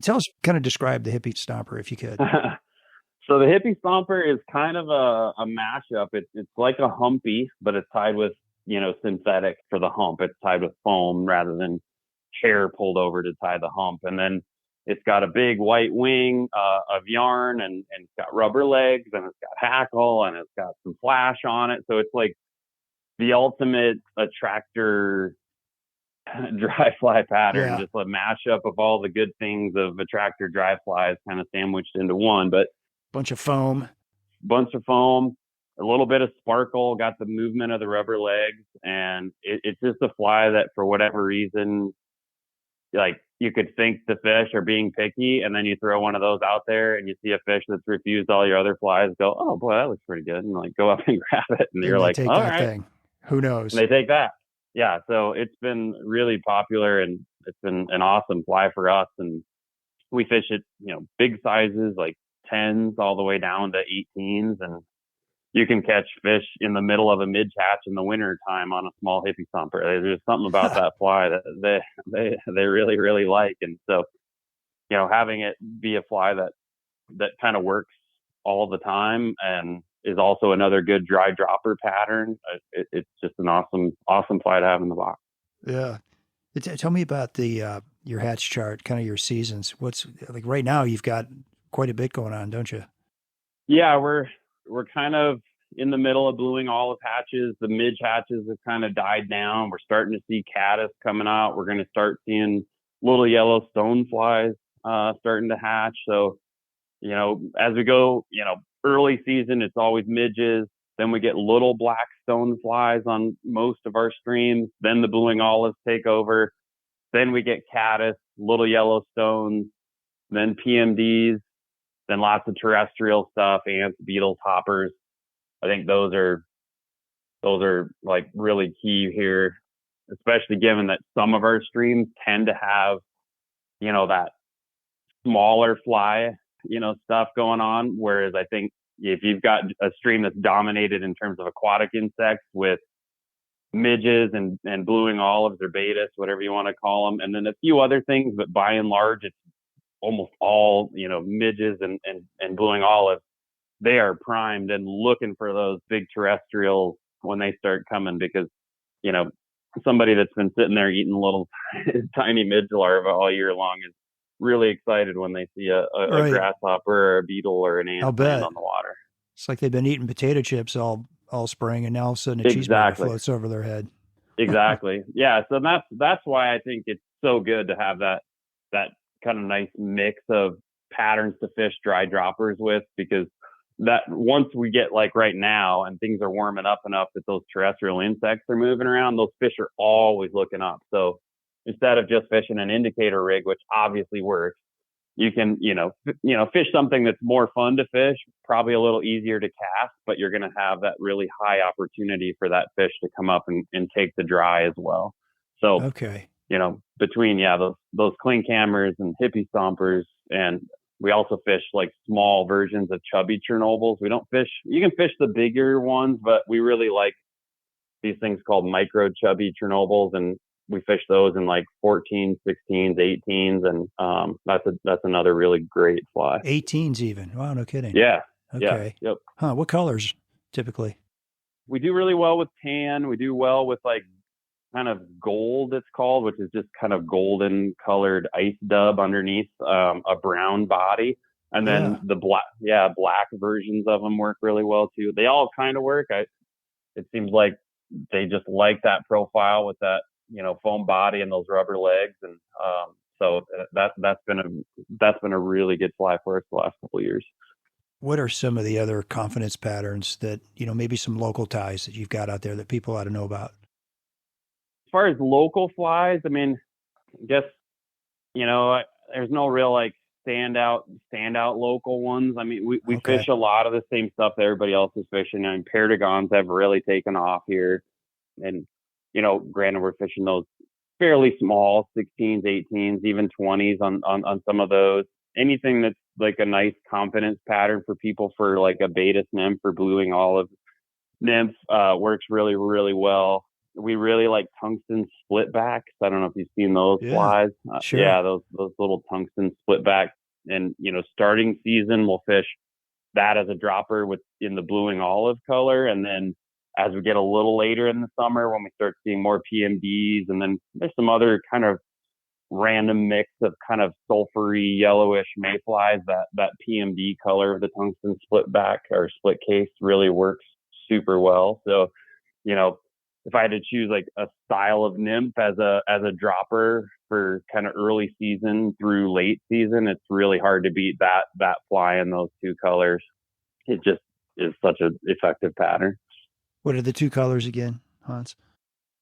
Tell us, kind of describe the hippie stomper if you could. So the hippie stomper is kind of a mashup. It's like a humpy, but it's tied with synthetic for the hump. It's tied with foam rather than hair pulled over to tie the hump, and then it's got a big white wing of yarn, and it's got rubber legs, and it's got hackle, and it's got some flash on it. So it's like the ultimate attractor dry fly pattern, just a mashup of all the good things of attractor dry flies kind of sandwiched into one. But bunch of foam, a little bit of sparkle, got the movement of the rubber legs, and it's just a fly that for whatever reason, like you could think the fish are being picky, and then you throw one of those out there and you see a fish that's refused all your other flies, go, oh boy, that looks pretty good, and like go up and grab it, and you're like, all right, thing. Who knows? And they take that. Yeah. So it's been really popular, and it's been an awesome fly for us. And we fish it, big sizes like 10s all the way down to 18s. And, you can catch fish in the middle of a midge hatch in the winter time on a small hippie stomper. There's something about that fly that they really, really like. And so, having it be a fly that kind of works all the time and is also another good dry dropper pattern. It's just an awesome fly to have in the box. Yeah. Tell me about the your hatch chart, kind of your seasons. What's like right now? You've got quite a bit going on, don't you? Yeah, we're kind of in the middle of blueing olive hatches. The midge hatches have kind of died down. We're starting to see caddis coming out. We're going to start seeing little yellow stoneflies starting to hatch. So, as we go, early season, it's always midges. Then we get little black stoneflies on most of our streams. Then the blueing olives take over. Then we get caddis, little yellow stones, then PMDs, then lots of terrestrial stuff, ants, beetles, hoppers. I think those are like really key here, especially given that some of our streams tend to have, that smaller fly, stuff going on. Whereas I think if you've got a stream that's dominated in terms of aquatic insects with midges and bluing olives or betas, whatever you want to call them, and then a few other things, but by and large, it's almost all, midges and bluing olives. They are primed and looking for those big terrestrials when they start coming, because, somebody that's been sitting there eating little tiny midge larvae all year long is really excited when they see a Right. grasshopper or a beetle or an ant land on the water. It's like they've been eating potato chips all spring, and now all of a sudden a cheeseburger floats over their head. Exactly. Yeah. So that's why I think it's so good to have that kind of nice mix of patterns to fish dry droppers with, because that once we get like right now and things are warming up enough that those terrestrial insects are moving around, those fish are always looking up. So instead of just fishing an indicator rig, which obviously works, you can, fish something that's more fun to fish, probably a little easier to cast, but you're going to have that really high opportunity for that fish to come up and take the dry as well. So, okay. Between, those clean cameras and hippie stompers, and we also fish like small versions of chubby Chernobyls. You can fish the bigger ones, but we really like these things called micro chubby Chernobyls, and we fish those in like 14s, 16s, 18s, and that's another really great fly. 18s even. Wow, no kidding. Yeah. Okay. Yeah, yep. Huh? What colors typically? We do really well with tan. We do well with like kind of gold, it's called, which is just kind of golden colored ice dub underneath a brown body. And then the black versions of them work really well too. They all kind of work. It seems like they just like that profile with that, foam body and those rubber legs. And so that's been a really good fly for us the last couple of years. What are some of the other confidence patterns that, maybe some local ties that you've got out there that people ought to know about? As far as local flies, I mean, I guess, there's no real like standout local ones. I mean, we fish a lot of the same stuff that everybody else is fishing. I mean, Perdigons have really taken off here. And, granted, we're fishing those fairly small 16s, 18s, even 20s on some of those. Anything that's like a nice confidence pattern for people for like a Baetis nymph or bluing olive nymph works really, really well. We really like tungsten splitbacks. I don't know if you've seen those flies. Sure. Yeah, those little tungsten splitbacks. And, starting season, we'll fish that as a dropper in the bluing olive color. And then as we get a little later in the summer, when we start seeing more PMDs, and then there's some other kind of random mix of kind of sulfury yellowish mayflies, that PMD color of the tungsten splitback or split case really works super well. So, if I had to choose like a style of nymph as a dropper for kind of early season through late season, it's really hard to beat that fly in those two colors. It just is such an effective pattern. What are the two colors again, Hans?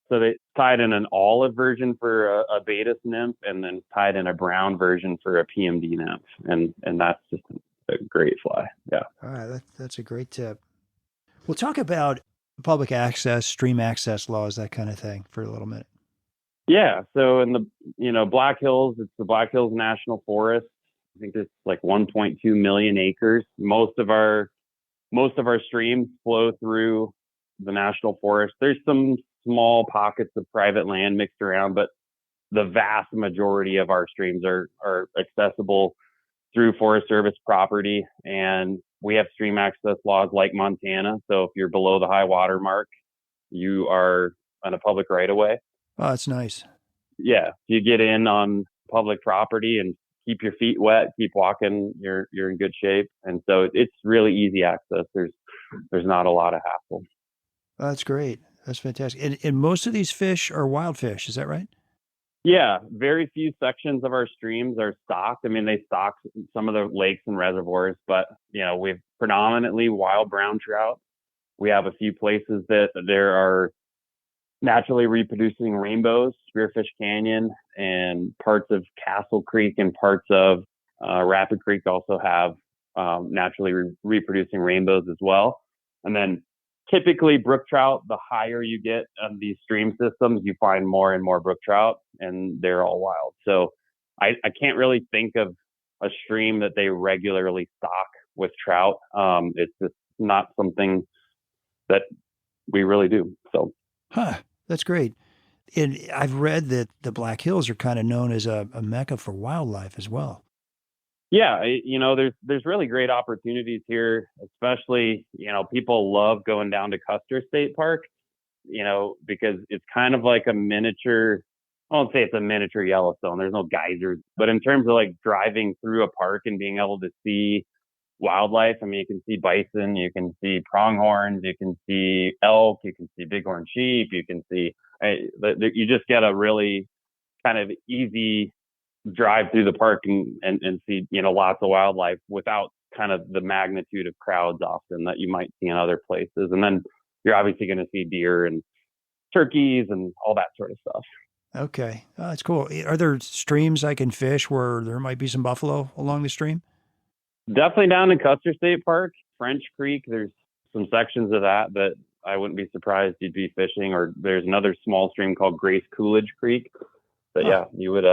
So they tied in an olive version for a Baetis nymph, and then tied in a brown version for a PMD nymph, and that's just a great fly. Yeah. All right, that's a great tip. We'll talk about public access, stream access laws, that kind of thing for a little minute. Yeah. So in the Black Hills, it's the Black Hills National Forest. I think it's like 1.2 million acres. Most of our most of our streams flow through the national forest. There's some small pockets of private land mixed around, but the vast majority of our streams are accessible through Forest Service property. And we have stream access laws like Montana. So if you're below the high water mark, you are on a public right of way. Oh, that's nice. Yeah. You get in on public property and keep your feet wet, keep walking, you're in good shape. And so it's really easy access. There's not a lot of hassle. Oh, that's great. That's fantastic. And most of these fish are wild fish, is that right? Yeah, very few sections of our streams are stocked. I mean, they stock some of the lakes and reservoirs, but we've predominantly wild brown trout. We have a few places that there are naturally reproducing rainbows, Spearfish Canyon, and parts of Castle Creek and parts of Rapid Creek also have naturally reproducing rainbows as well. And then typically brook trout, the higher you get on these stream systems, you find more and more brook trout, and they're all wild. So I can't really think of a stream that they regularly stock with trout. It's just not something that we really do. So, that's great. And I've read that the Black Hills are kind of known as a mecca for wildlife as well. Yeah, there's really great opportunities here, especially, people love going down to Custer State Park, because it's kind of like a miniature, I won't say it's a miniature Yellowstone. There's no geysers, but in terms of like driving through a park and being able to see wildlife, I mean, you can see bison, you can see pronghorns, you can see elk, you can see bighorn sheep, you can see, you just get a really kind of easy drive through the park and see, lots of wildlife without kind of the magnitude of crowds often that you might see in other places. And then you're obviously going to see deer and turkeys and all that sort of stuff. Okay. Oh, that's cool. Are there streams I can fish where there might be some buffalo along the stream? Definitely down in Custer State Park, French Creek. There's some sections of that I wouldn't be surprised you'd be fishing. Or there's another small stream called Grace Coolidge Creek. But yeah, you would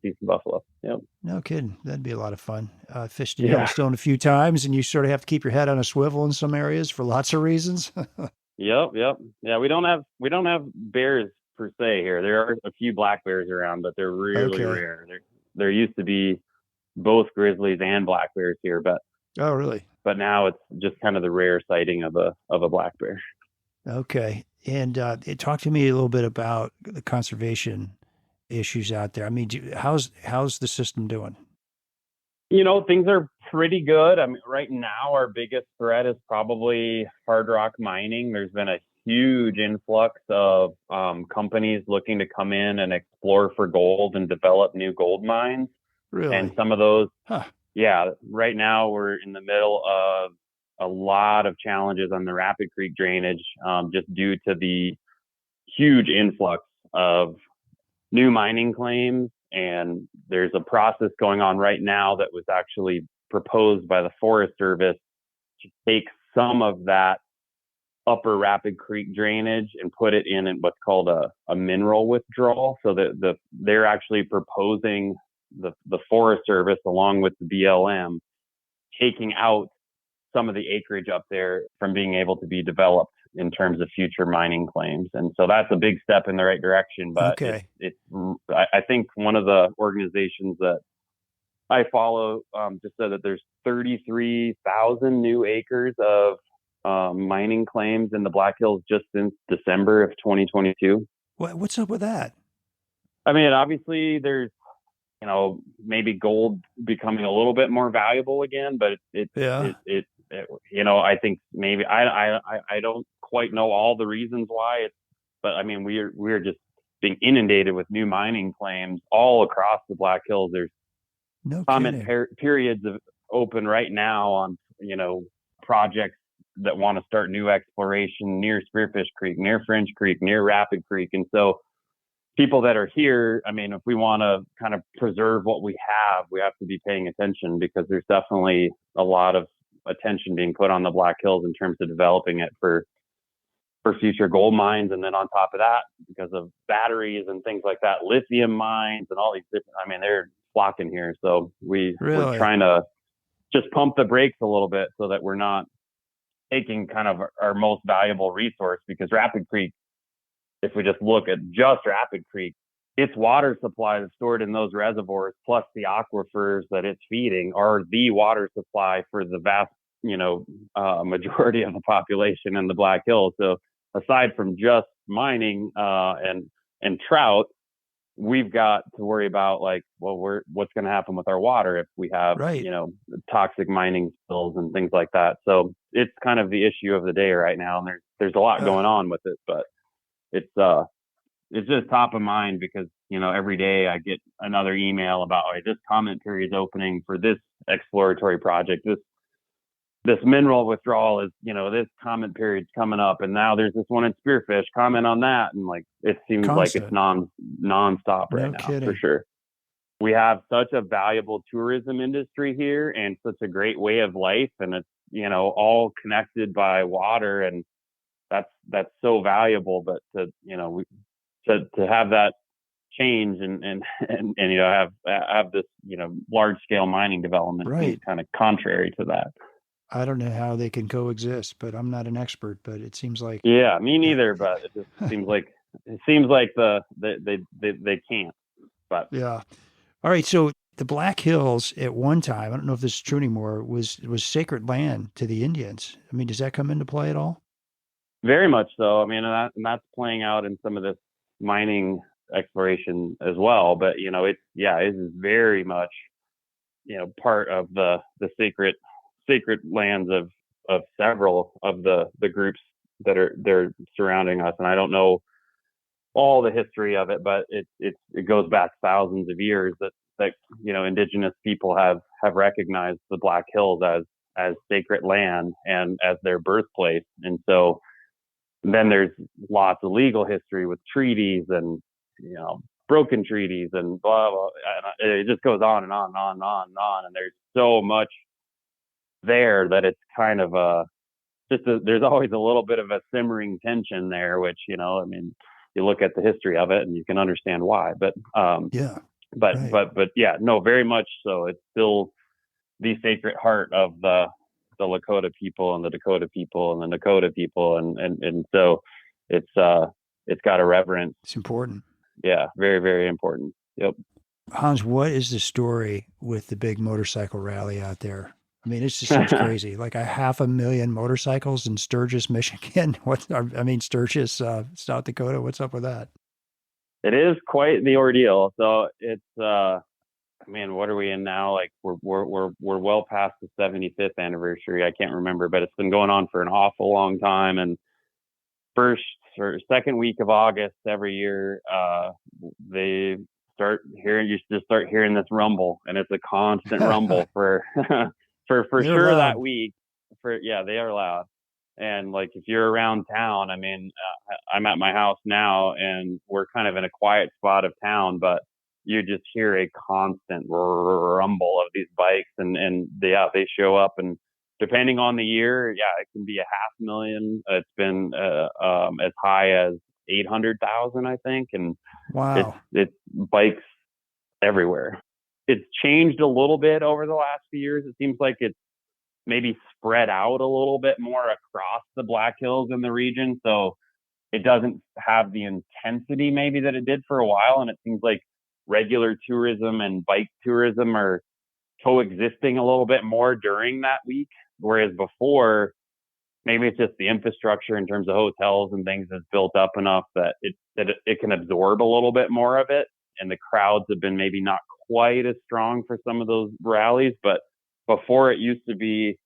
see some buffalo. Yep. No kidding. That'd be a lot of fun. Fished in Yellowstone a few times, and you sort of have to keep your head on a swivel in some areas for lots of reasons. Yep. Yeah, we don't have bears per se here. There are a few black bears around, but they're really rare. There used to be both grizzlies and black bears here, but oh, really? But now it's just kind of the rare sighting of a black bear. Okay, and talk to me a little bit about the conservation issues out there. I mean, how's the system doing? Things are pretty good. I mean, right now our biggest threat is probably hard rock mining. There's been a huge influx of companies looking to come in and explore for gold and develop new gold mines. Really? And some of those, right now we're in the middle of a lot of challenges on the Rapid Creek drainage, just due to the huge influx of new mining claims. And there's a process going on right now that was actually proposed by the Forest Service to take some of that upper Rapid Creek drainage and put it in what's called a mineral withdrawal. So that they're actually proposing the Forest Service along with the BLM taking out some of the acreage up there from being able to be developed in terms of future mining claims. And so that's a big step in the right direction. But I think one of the organizations that I follow just said that there's 33,000 new acres of mining claims in the Black Hills just since December of 2022. What's up with that? I mean, obviously there's, maybe gold becoming a little bit more valuable again, but I think maybe I don't quite know all the reasons why but I mean, we're just being inundated with new mining claims all across the Black Hills. There's comment periods of open right now on, projects that want to start new exploration near Spearfish Creek, near French Creek, near Rapid Creek. And so people that are here, I mean, if we want to kind of preserve what we have to be paying attention, because there's definitely a lot of attention being put on the Black Hills in terms of developing it for future gold mines. And then on top of that, because of batteries and things like that, lithium mines and all these different, I mean, they're flocking here. So we're trying to just pump the brakes a little bit so that we're not taking kind of our most valuable resource, because Rapid Creek, if we just look at just Rapid Creek, its water supply is stored in those reservoirs, plus the aquifers that it's feeding are the water supply for the vast, majority of the population in the Black Hills. So aside from just mining and trout, we've got to worry about what's going to happen with our water if we have Right. toxic mining spills and things like that. So it's kind of the issue of the day right now, and there's a lot going on with it, but it's just top of mind because every day I get another email about this comment period is opening for this exploratory project. This mineral withdrawal is, this comment period's coming up, and now there's this one in spearfish. Comment on that, and it seems Constant. like it's nonstop right now. Kidding. For sure. We have such a valuable tourism industry here, and such a great way of life, and it's all connected by water, and that's so valuable. But to have that change and have this large scale mining development Right. is kind of contrary to that. I don't know how they can coexist, but I'm not an expert, but it seems like. Yeah, me neither, but it just seems like they can't. But yeah. All right, so the Black Hills at one time, I don't know if this is true anymore, was sacred land to the Indians. I mean, does that come into play at all? Very much so. I mean, and that's playing out in some of this mining exploration as well. But it is very much part of the sacred lands of several of the groups they're surrounding us. And I don't know all the history of it, but it goes back thousands of years that indigenous people have recognized the Black Hills as sacred land and as their birthplace. And so then there's lots of legal history with treaties and broken treaties and blah blah. And it just goes on and on and on and on and on. And there's so much there that it's kind of there's always a little bit of a simmering tension there, which you look at the history of it and you can understand why. But yeah, but right. but yeah, no, very much so. It's still the sacred heart of the Lakota people and the Dakota people and the Dakota people, and so it's got a reverence. It's important. Yeah, very, very important. Yep. Hans, what is the story with the big motorcycle rally out there? I mean, it just seems crazy. Like 500,000 motorcycles in Sturgis, Michigan. Sturgis, South Dakota. What's up with that? It is quite the ordeal. So it's, what are we in now? Like we're well past the 75th anniversary. I can't remember, but it's been going on for an awful long time. And first or second week of August every year, you just start hearing this rumble, and it's a constant rumble for They're sure loud. that week. They are loud. And if you're around town, I'm at my house now, and we're kind of in a quiet spot of town, but you just hear a constant rumble of these bikes, and they show up, and depending on the year, it can be 500,000. It's been as high as 800,000, I think, and wow, it's bikes everywhere. It's changed a little bit over the last few years. It seems like it's maybe spread out a little bit more across the Black Hills in the region, so it doesn't have the intensity maybe that it did for a while. And it seems like regular tourism and bike tourism are coexisting a little bit more during that week, whereas before, maybe it's just the infrastructure in terms of hotels and things is built up enough that it can absorb a little bit more of it, and the crowds have been maybe not quite as strong for some of those rallies. But before, it used to be,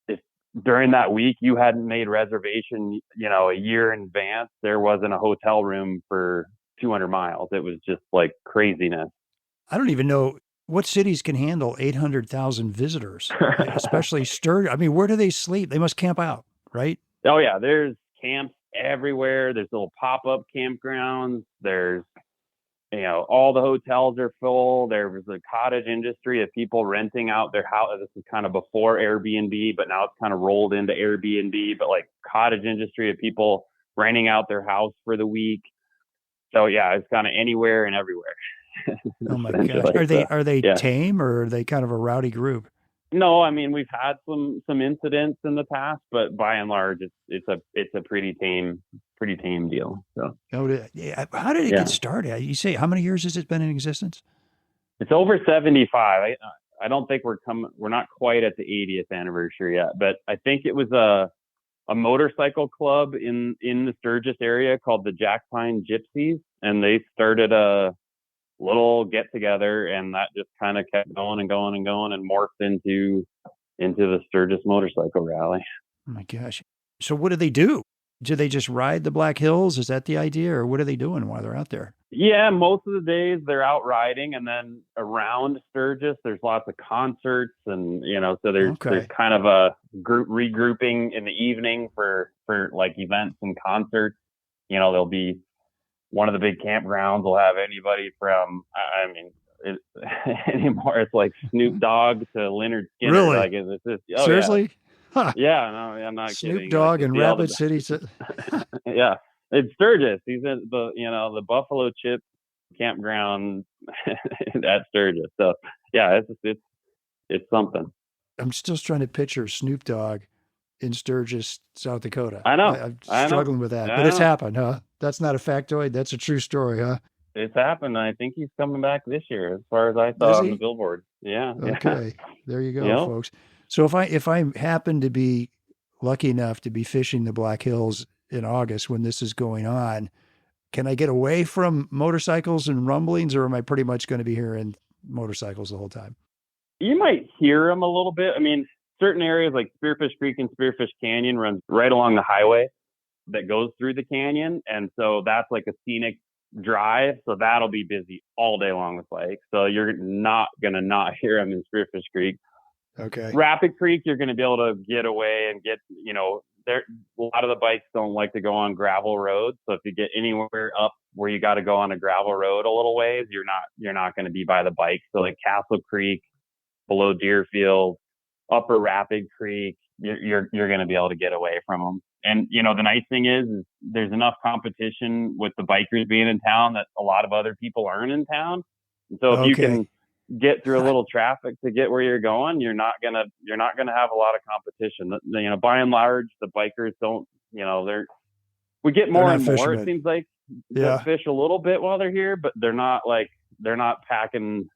if during that week you hadn't made reservation a year in advance, there wasn't a hotel room for 200 miles. It was just like craziness. I don't even know what cities can handle 800,000 visitors, especially Sturgis. I mean, where do they sleep? They must camp out, right? Oh yeah, there's camps everywhere. There's little pop-up campgrounds. There's all the hotels are full. There was a cottage industry of people renting out their house. This is kind of before Airbnb, but now it's kind of rolled into Airbnb, but cottage industry of people renting out their house for the week. So yeah, it's kind of anywhere and everywhere. Oh my gosh. Are they tame, or are they kind of a rowdy group? No, I mean we've had some incidents in the past, but by and large, it's a pretty tame deal. So Yeah, how did it get yeah, started? You say, how many years has it been in existence? it's over 75. I don't think we're not quite at the 80th anniversary yet, but I think it was a motorcycle club in the Sturgis area called the Jack Pine Gypsies, and they started a little get together, and that just kind of kept going and going and going and morphed into the Sturgis Motorcycle Rally. Oh my gosh. So what do they do? Do they just ride the Black Hills? Is that the idea? Or what are they doing while they're out there? Yeah, most of the days they're out riding, and then around Sturgis, there's lots of concerts, and so there's Okay. kind of a group regrouping in the evening for like events and concerts. There'll be one of the big campgrounds will have anybody from it, anymore. It's like Snoop Dogg to Leonard Skinner. Really? Like it's just Seriously? Huh. yeah. No, I'm not Snoop kidding. Dogg Like, in see all Rapid City. yeah, it's Sturgis. He's at the Buffalo Chip campground at Sturgis. So yeah, it's something. I'm still trying to picture Snoop Dogg in Sturgis, South Dakota. I know. I'm I know. struggling with that, I but it's know. happened, huh? That's not a factoid. That's a true story, huh? It's happened. I think he's coming back this year, as far as I Is saw on the he? billboard. Yeah. Yeah. Okay. There you go, Yep. folks. So if I happen to be lucky enough to be fishing the Black Hills in August when this is going on, can I get away from motorcycles and rumblings, or am I pretty much going to be hearing motorcycles the whole time? You might hear them a little bit. I mean, certain areas like Spearfish Creek and Spearfish Canyon runs right along the highway that goes through the canyon. And so that's like a scenic drive. So that'll be busy all day long with bikes. So you're not going to not hear them in Spearfish Creek. Okay. Rapid Creek, you're going to be able to get away and get, there, a lot of the bikes don't like to go on gravel roads. So if you get anywhere up where you got to go on a gravel road a little ways, you're not going to be by the bike. So like Castle Creek, below Deerfield, Upper Rapid Creek, you're going to be able to get away from them. And the nice thing is there's enough competition with the bikers being in town that a lot of other people aren't in town. And so if you can get through a little traffic to get where you're going, you're not gonna have a lot of competition. By and large, the bikers don't. We get more and more. Fishermen. It seems like that fish a little bit while they're here, but they're not packing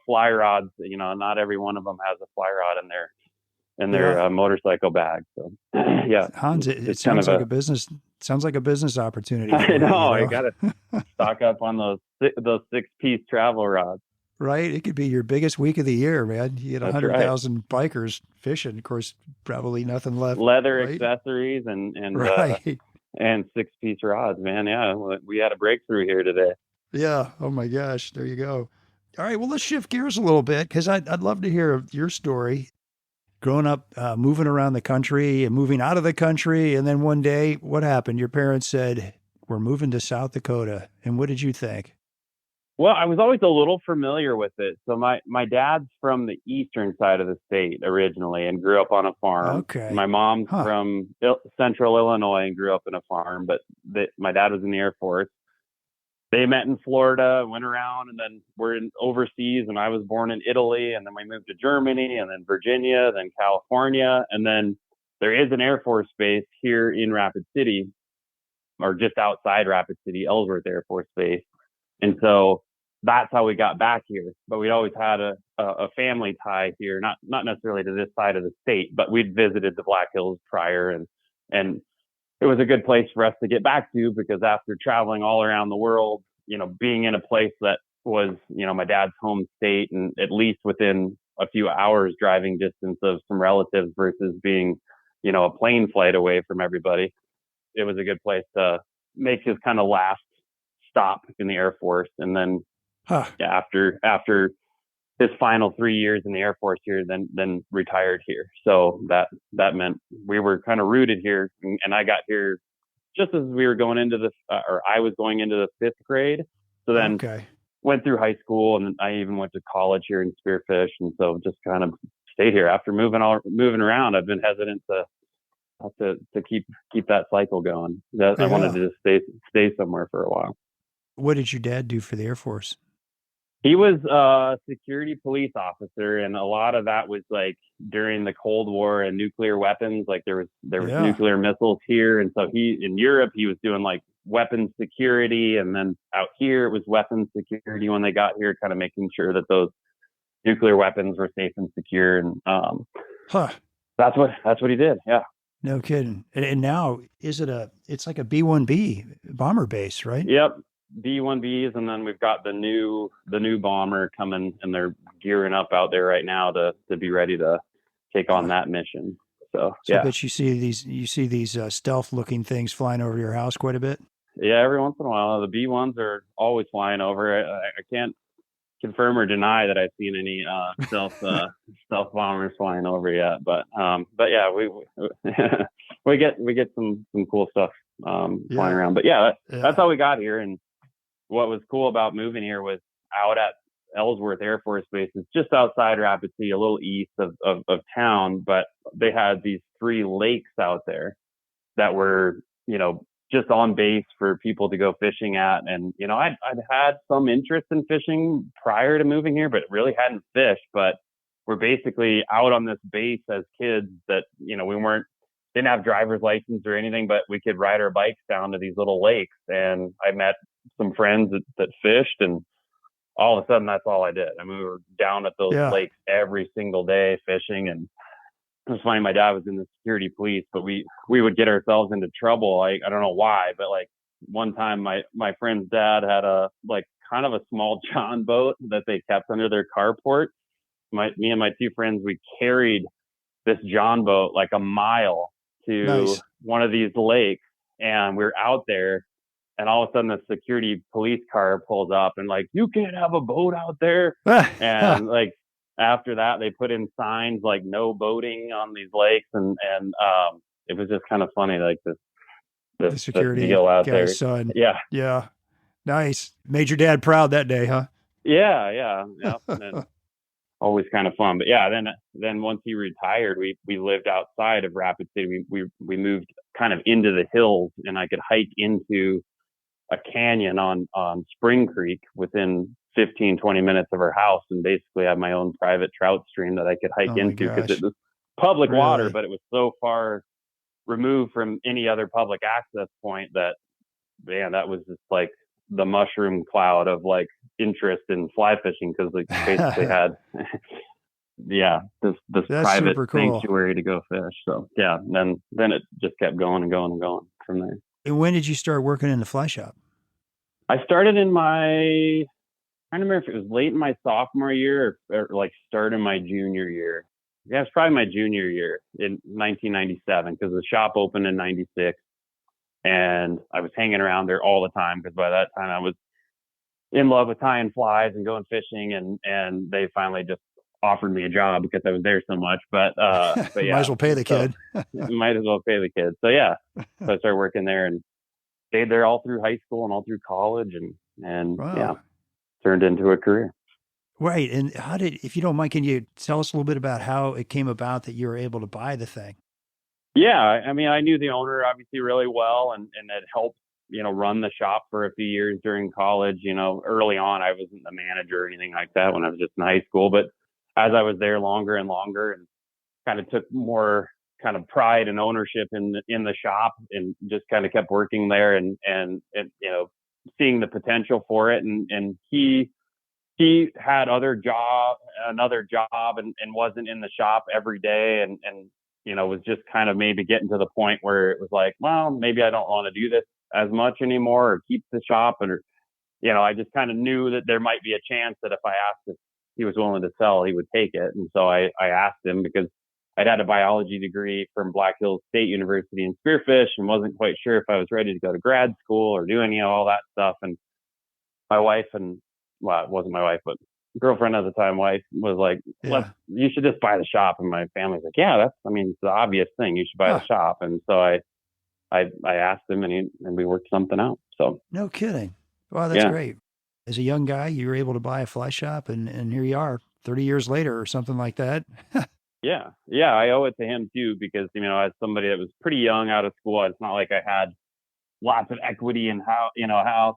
fly rods. Not every one of them has a fly rod in their motorcycle bag. So yeah, Hans, it sounds like a business. Sounds like a business opportunity. I know. You got to stock up on those 6-piece travel rods. Right, it could be your biggest week of the year, man. You get 100,000 bikers fishing. Of course, probably nothing left. Leather accessories and right. And 6-piece rods, man. Yeah, we had a breakthrough here today. Yeah. Oh my gosh. There you go. All right. Well, let's shift gears a little bit because I'd love to hear your story. Growing up, moving around the country and moving out of the country, and then one day, what happened? Your parents said, "We're moving to South Dakota," and what did you think? Well, I was always a little familiar with it. So my dad's from the eastern side of the state originally and grew up on a farm. Okay. My mom's from central Illinois and grew up in a farm, but my dad was in the Air Force. They met in Florida, went around, and then we're overseas, and I was born in Italy, and then we moved to Germany, and then Virginia, then California, and then there is an Air Force base here in Rapid City, or just outside Rapid City, Ellsworth Air Force Base. And so that's how we got back here. But we'd always had a family tie here, not necessarily to this side of the state, but we'd visited the Black Hills prior, and it was a good place for us to get back to because after traveling all around the world, being in a place that was, my dad's home state and at least within a few hours driving distance of some relatives versus being, a plane flight away from everybody, it was a good place to make his kind of last stop in the Air Force. And then after his final 3 years in the Air Force here, then retired here. So that meant we were kind of rooted here, and I got here just as we were going into I was going into the 5th grade. So then went through high school, and I even went to college here in Spearfish, and so just kind of stayed here. After moving around, I've been hesitant to keep that cycle going. I wanted to just stay somewhere for a while. What did your dad do for the Air Force? He was a security police officer, and a lot of that was like during the Cold War and nuclear weapons. Like there was Yeah. nuclear missiles here, and so he in Europe he was doing like weapons security, and then out here it was weapons security when they got here, kind of making sure that those nuclear weapons were safe and secure. And Huh. that's what he did. Yeah. No kidding. And now it's like a B-1B bomber base, right? Yep. B-1Bs, and then we've got the new bomber coming, and they're gearing up out there right now to be ready to take on that mission. So I yeah, bet you see these stealth looking things flying over your house quite a bit. yeah. Every once in a while, the B-1s are always flying over. I can't confirm or deny that I've seen any stealth bombers flying over yet, but yeah, we get some cool stuff flying around. But yeah, that's how we got here. And what was cool about moving here was out at Ellsworth Air Force Base. It's just outside Rapid City, a little east of town, but they had these 3 lakes out there that were, just on base for people to go fishing at. And, I'd had some interest in fishing prior to moving here, but really hadn't fished. But we're basically out on this base as kids that, we didn't have driver's license or anything, but we could ride our bikes down to these little lakes. And I met some friends that fished, and all of a sudden that's all I did. I mean, we were down at those lakes every single day fishing. And it was funny, my dad was in the security police, but we would get ourselves into trouble. Like, I don't know why, but like one time my friend's dad had a like kind of a small John boat that they kept under their carport. Me and my 2 friends, we carried this John boat like a mile to one of these lakes, and we're out there, and all of a sudden the security police car pulls up and like, you can't have a boat out there. And like after that they put in signs like no boating on these lakes, and it was just kind of funny, like the security deal out there. Son. Yeah. Nice. Made your dad proud that day, huh? Yeah. And always kind of fun. But yeah, then once he retired, we lived outside of Rapid City. We moved kind of into the hills, and I could hike into a canyon on Spring Creek within 15-20 minutes of our house, and basically have my own private trout stream that I could hike into, because it was public water, but it was so far removed from any other public access point that, man, that was just like the mushroom cloud of like interest in fly fishing, because like basically had this private sanctuary to go fish. So yeah, and then it just kept going and going and going from there. And when did you start working in the fly shop? I started in I don't remember if it was late in my sophomore year or like start in my junior year. Yeah, it's probably my junior year in 1997, because the shop opened in 96. And I was hanging around there all the time, because by that time I was in love with tying flies and going fishing, and they finally just offered me a job because I was there so much. But yeah, might as well pay the kid. Might as well pay the kid. So yeah, so I started working there and stayed there all through high school and all through college, and yeah, turned into a career. Right. And how did, if you don't mind, can you tell us a little bit about how it came about that you were able to buy the thing? Yeah, I mean, I knew the owner obviously really well, and it helped, run the shop for a few years during college. Early on, I wasn't the manager or anything like that when I was just in high school, but as I was there longer and longer, and kind of took more kind of pride and ownership in the shop, and just kind of kept working there, and seeing the potential for it, and he had another job, and wasn't in the shop every day, and was just kind of maybe getting to the point where it was like, well, maybe I don't want to do this as much anymore, or keep the shop. I just kind of knew that there might be a chance that if I asked if he was willing to sell, he would take it. And so I asked him, because I'd had a biology degree from Black Hills State University in spearfish, and wasn't quite sure if I was ready to go to grad school or do all that stuff. And my wife, it wasn't my wife, but girlfriend at the time, wife, was like, you should just buy the shop. And my family's like, yeah, it's the obvious thing. You should buy the shop. And so I asked him, and we worked something out. So no kidding. Wow, that's great. As a young guy, you were able to buy a fly shop, and here you are 30 years later or something like that. Yeah. I owe it to him too, because, as somebody that was pretty young out of school, it's not like I had lots of equity in house,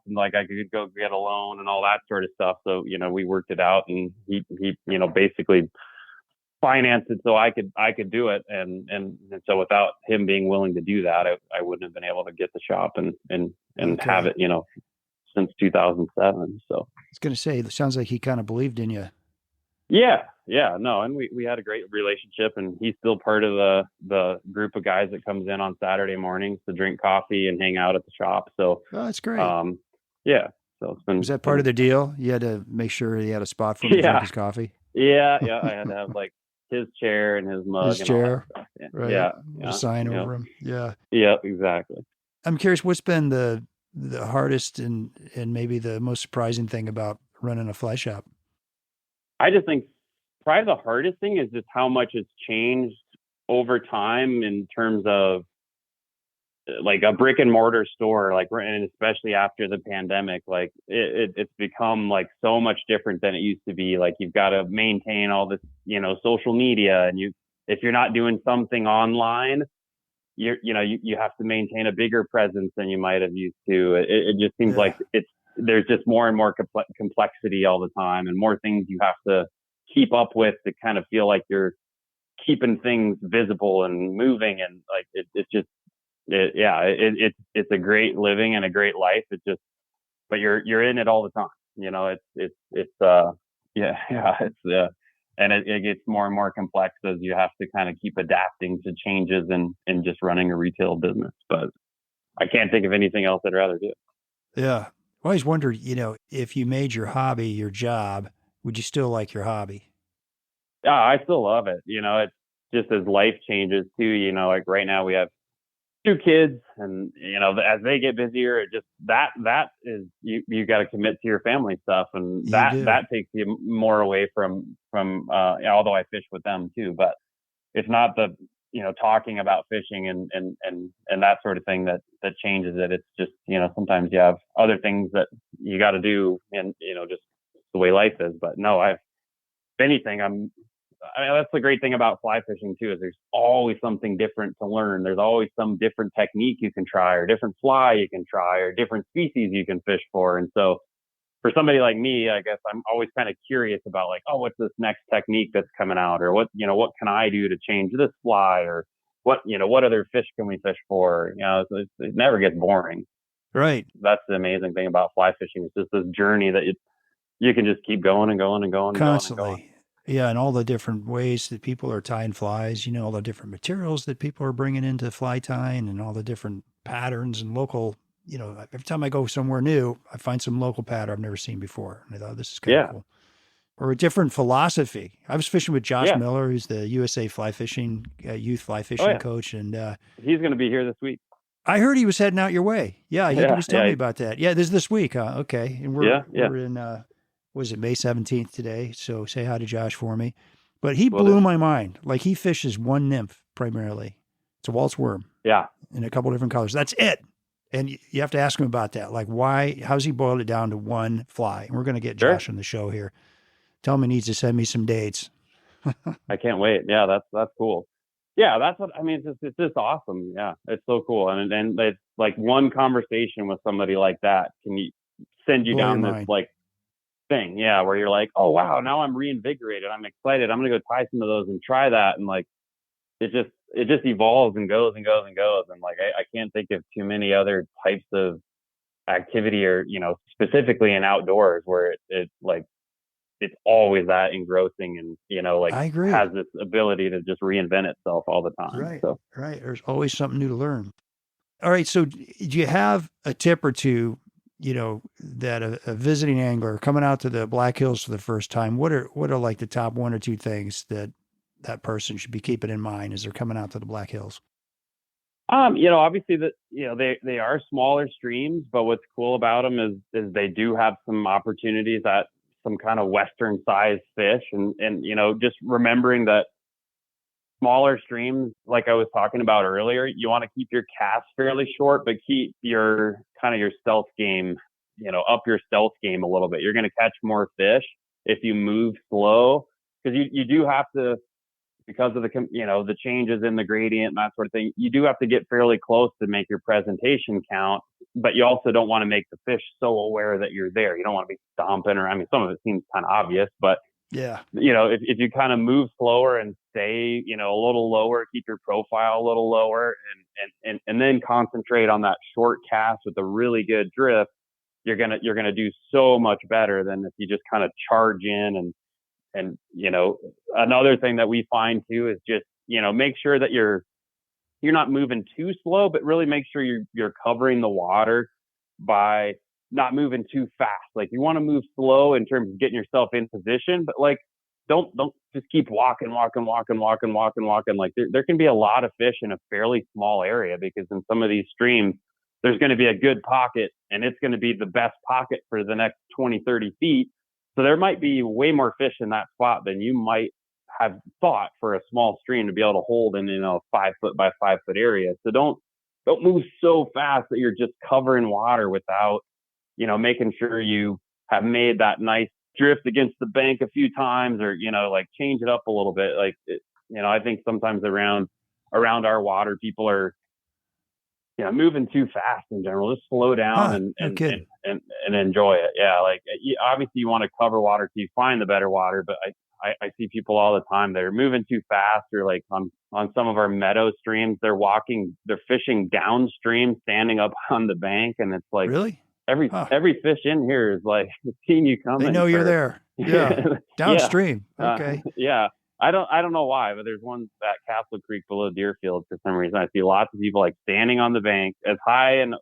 and like I could go get a loan and all that sort of stuff. So, we worked it out, and he basically financed it so I could do it. And so without him being willing to do that, I wouldn't have been able to get the shop and Okay. have it, since 2007. So I was going to say, it sounds like he kind of believed in you. yeah, no. And we had a great relationship, and he's still part of the group of guys that comes in on Saturday mornings to drink coffee and hang out at the shop. So, Oh, that's great. yeah. So it's been. Was that part of the deal? You had to make sure he had a spot for him to drink his coffee? Yeah. I had to have like his chair and his mug His and chair. all that stuff. Right. Yeah. A sign over him. Yeah. Yeah, exactly. I'm curious, what's been the hardest and maybe the most surprising thing about running a fly shop? I just think probably the hardest thing is just how much it's changed over time in terms of like a brick and mortar store, like, and especially after the pandemic, like it's become like so much different than it used to be. Like you've got to maintain all this, social media, and if you're not doing something online, you have to maintain a bigger presence than you might have used to. It just seems like there's just more and more complexity all the time, and more things you have to keep up with to kind of feel like you're keeping things visible and moving. And like, it's a great living and a great life. It's just, but you're in it all the time. And it gets more and more complex as you have to kind of keep adapting to changes and just running a retail business. But I can't think of anything else I'd rather do. Yeah. I always wondered, if you made your hobby your job, would you still like your hobby? Yeah, I still love it. It's just as life changes too, like right now we have 2 kids, and as they get busier, it just that is you got to commit to your family stuff, and that takes you more away from although I fish with them too, but it's not the talking about fishing and that sort of thing that changes it. It's just sometimes you have other things that you got to do, and just the way life is. But no, if anything, that's the great thing about fly fishing too, is there's always something different to learn. There's always some different technique you can try, or different fly you can try, or different species you can fish for. And so for somebody like me, I guess I'm always kind of curious about like, oh, what's this next technique that's coming out, or what can I do to change this fly, or what other fish can we fish for? It never gets boring. Right. That's the amazing thing about fly fishing. It's just this journey that you can just keep going and going and going constantly. And going. Yeah, and all the different ways that people are tying flies, all the different materials that people are bringing into fly tying, and all the different patterns and local, every time I go somewhere new, I find some local pattern I've never seen before. And I thought, this is kind of cool. Or a different philosophy. I was fishing with Josh Miller, who's the USA fly fishing, youth fly fishing coach. And he's going to be here this week. I heard he was heading out your way. Yeah, he was telling me about that. Yeah, this week, huh? Okay. And we're in... was it May 17th today? So say hi to Josh for me. But he blew my mind. Like, he fishes one nymph primarily. It's a Waltz worm. Yeah. In a couple different colors. That's it. And you have to ask him about that. Like, how's he boiled it down to one fly? And we're going to get Josh on the show here. Tell him he needs to send me some dates. I can't wait. Yeah, that's cool. Yeah, that's what I mean. It's just awesome. Yeah, it's so cool. And it's like one conversation with somebody like that can send you down this like thing, where you're like, oh wow, now I'm reinvigorated, I'm excited, I'm gonna go tie some of those and try that. And like it just evolves and goes and goes and goes. And like I can't think of too many other types of activity, or specifically in outdoors, where it like it's always that engrossing, and like I agree. Has this ability to just reinvent itself all the time. Right. So right, there's always something new to learn. All right, so do you have a tip or two that a visiting angler coming out to the Black Hills for the first time, what are like the top 1 or 2 things that person should be keeping in mind as they're coming out to the Black Hills? Obviously they are smaller streams, but what's cool about them is they do have some opportunities at some kind of Western sized fish, and just remembering that smaller streams, like I was talking about earlier, you want to keep your casts fairly short, but keep your stealth game, up your stealth game a little bit. You're going to catch more fish if you move slow, because you do have to, because of the changes in the gradient and that sort of thing, you do have to get fairly close to make your presentation count. but you also don't want to make the fish so aware that you're there. You don't want to be stomping, or, I mean, some of it seems kind of obvious, but Yeah. if you kind of move slower and stay, a little lower, keep your profile a little lower, and then concentrate on that short cast with a really good drift, you're gonna do so much better than if you just kind of charge in. And another thing that we find too is just make sure that you're not moving too slow, but really make sure you're covering the water by not moving too fast. Like, you want to move slow in terms of getting yourself in position, but like, don't just keep walking. Like, there can be a lot of fish in a fairly small area, because in some of these streams, there's going to be a good pocket, and it's going to be the best pocket for the next 20, 30 feet. So there might be way more fish in that spot than you might have thought for a small stream to be able to hold in, a 5 foot by 5 foot area. So don't move so fast that you're just covering water without, making sure you have made that nice drift against the bank a few times, or, like, change it up a little bit. Like, I think sometimes around our water, people are, moving too fast in general. Just slow down and enjoy it. Yeah. Like, obviously you want to cover water till you find the better water, but I see people all the time that are moving too fast, or like on some of our meadow streams, they're fishing downstream, standing up on the bank. And it's like, really? Every fish in here is like seeing you coming. They know you're there. Yeah. Downstream. Okay. Yeah. I don't know why, but there's one at Castle Creek below Deerfield for some reason. I see lots of people like standing on the bank as high and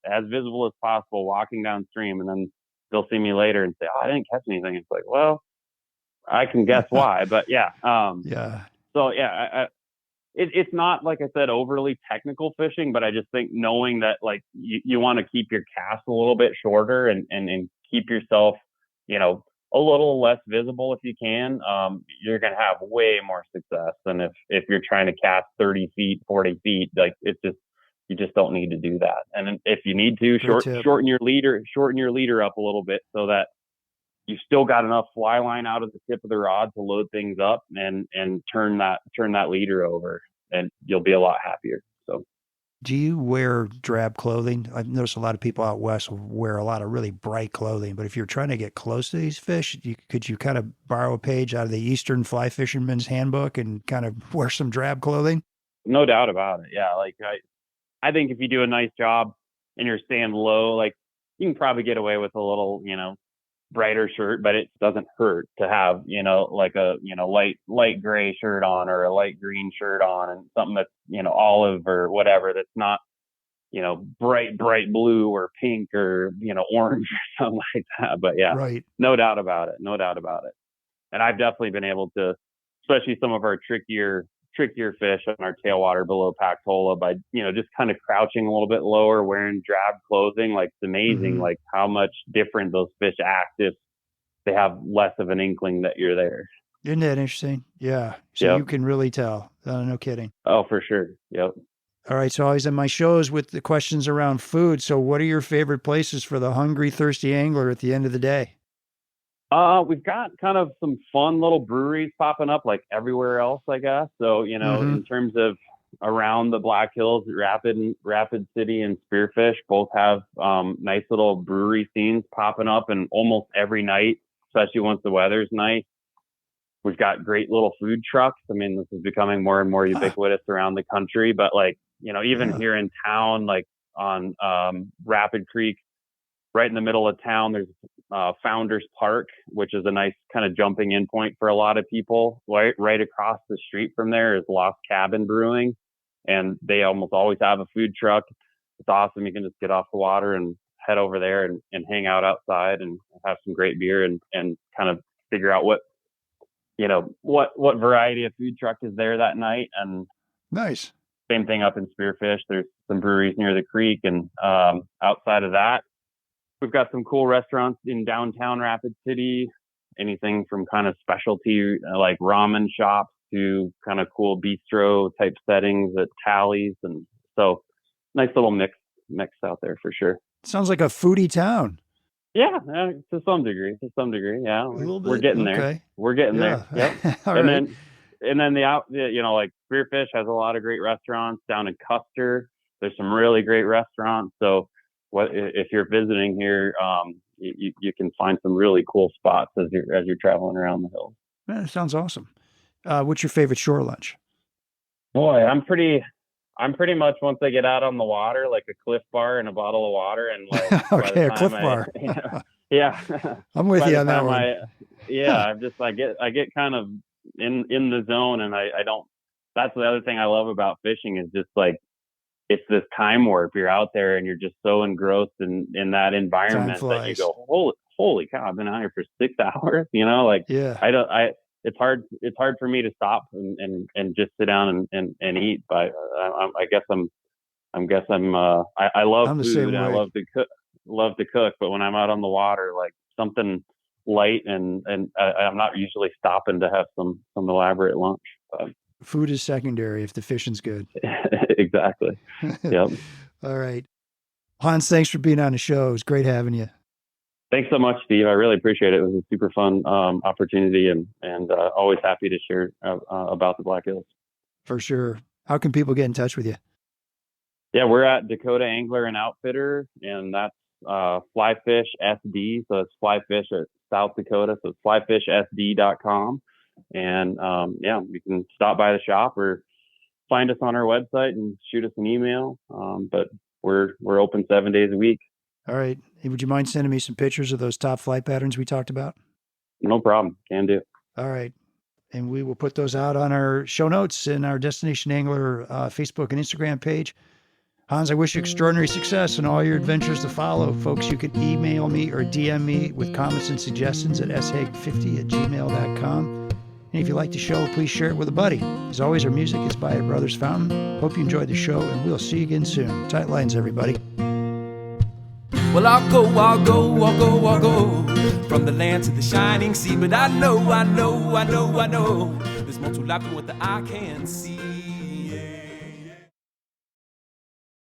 as visible as possible, walking downstream, and then they'll see me later and say, "Oh, I didn't catch anything." It's like, well, I can guess why, but yeah. Yeah. So yeah, it's not, like I said, overly technical fishing, but I just think knowing that, like, you want to keep your cast a little bit shorter and keep yourself, a little less visible if you can, you're going to have way more success than if you're trying to cast 30 feet, 40 feet. Like, you just don't need to do that. And if you need to, shorten your leader up a little bit, so that you still got enough fly line out of the tip of the rod to load things up and turn that leader over, and you'll be a lot happier. So, do you wear drab clothing? I've noticed a lot of people out west wear a lot of really bright clothing, but if you're trying to get close to these fish, could you kind of borrow a page out of the Eastern Fly Fisherman's Handbook and kind of wear some drab clothing? No doubt about it. Yeah. Like, I think if you do a nice job and you're staying low, like, you can probably get away with a little, brighter shirt, but it doesn't hurt to have, like a, light gray shirt on, or a light green shirt on, and something that's, olive or whatever, that's not, bright blue or pink or, orange or something like that. But yeah, right. No doubt about it. And I've definitely been able to, especially some of our trickier fish on our tailwater below Pactola, by, just kind of crouching a little bit lower, wearing drab clothing. Like, it's amazing, like, how much different those fish act if they have less of an inkling that you're there. Isn't that interesting? Yeah. So you can really tell. No kidding. Oh, for sure. Yep. All right. So I always end my shows with the questions around food. So what are your favorite places for the hungry, thirsty angler at the end of the day? We've got kind of some fun little breweries popping up like everywhere else, I guess. So, in terms of around the Black Hills, Rapid City and Spearfish both have nice little brewery scenes popping up, and almost every night, especially once the weather's nice, we've got great little food trucks. I mean, this is becoming more and more ubiquitous around the country, but like, even here in town, like on Rapid Creek, right in the middle of town, there's Founders Park, which is a nice kind of jumping in point for a lot of people. Right across the street from there is Lost Cabin Brewing, and they almost always have a food truck. It's awesome. You can just get off the water and head over there and hang out outside and have some great beer and kind of figure out what variety of food truck is there that night. And nice. Same thing up in Spearfish. There's some breweries near the creek, and outside of that, we've got some cool restaurants in downtown Rapid City, anything from kind of specialty like ramen shops to kind of cool bistro type settings at Tallies. And so nice little mix out there for sure. Sounds like a foodie town. Yeah, to some degree. Yeah. We're getting there. Okay. We're getting there. Yep. And then like Spearfish has a lot of great restaurants down in Custer. There's some really great restaurants. So what if you're visiting here, you can find some really cool spots as you're traveling around the hills. Man, that sounds awesome. What's your favorite shore lunch? Boy, I'm pretty much, once I get out on the water, like a Cliff Bar and a bottle of water, and like okay, a Cliff Bar. Yeah, I'm with you on that one. I get kind of in the zone, and I don't. That's the other thing I love about fishing is just like it's this time warp. You're out there and you're just so engrossed in that environment that you go, holy cow, I've been out here for 6 hours. You know, like it's hard for me to stop and just sit down and eat. But I love food and I love to cook. But when I'm out on the water, like something light and I'm not usually stopping to have some elaborate lunch. But food is secondary if the fishing's good. Exactly. Yep. All right. Hans, thanks for being on the show. It was great having you. Thanks so much, Steve. I really appreciate it. It was a super fun opportunity and always happy to share about the Black Hills. For sure. How can people get in touch with you? Yeah, we're at Dakota Angler and Outfitter, and that's Flyfish SD. So it's Flyfish at South Dakota. So it's flyfishsd.com. And you can stop by the shop or find us on our website and shoot us an email. But we're open 7 days a week. All right. Hey, would you mind sending me some pictures of those top flight patterns we talked about? No problem. Can do. All right. And we will put those out on our show notes in our Destination Angler Facebook and Instagram page. Hans, I wish you extraordinary success in all your adventures to follow. Folks, you can email me or DM me with comments and suggestions at shaig50@gmail.com. And if you like the show, please share it with a buddy. As always, our music is by Brothers Fountain. Hope you enjoyed the show, and we'll see you again soon. Tight lines, everybody. Well, I'll go from the land to the shining sea. But I know there's more to life than what the eye can see.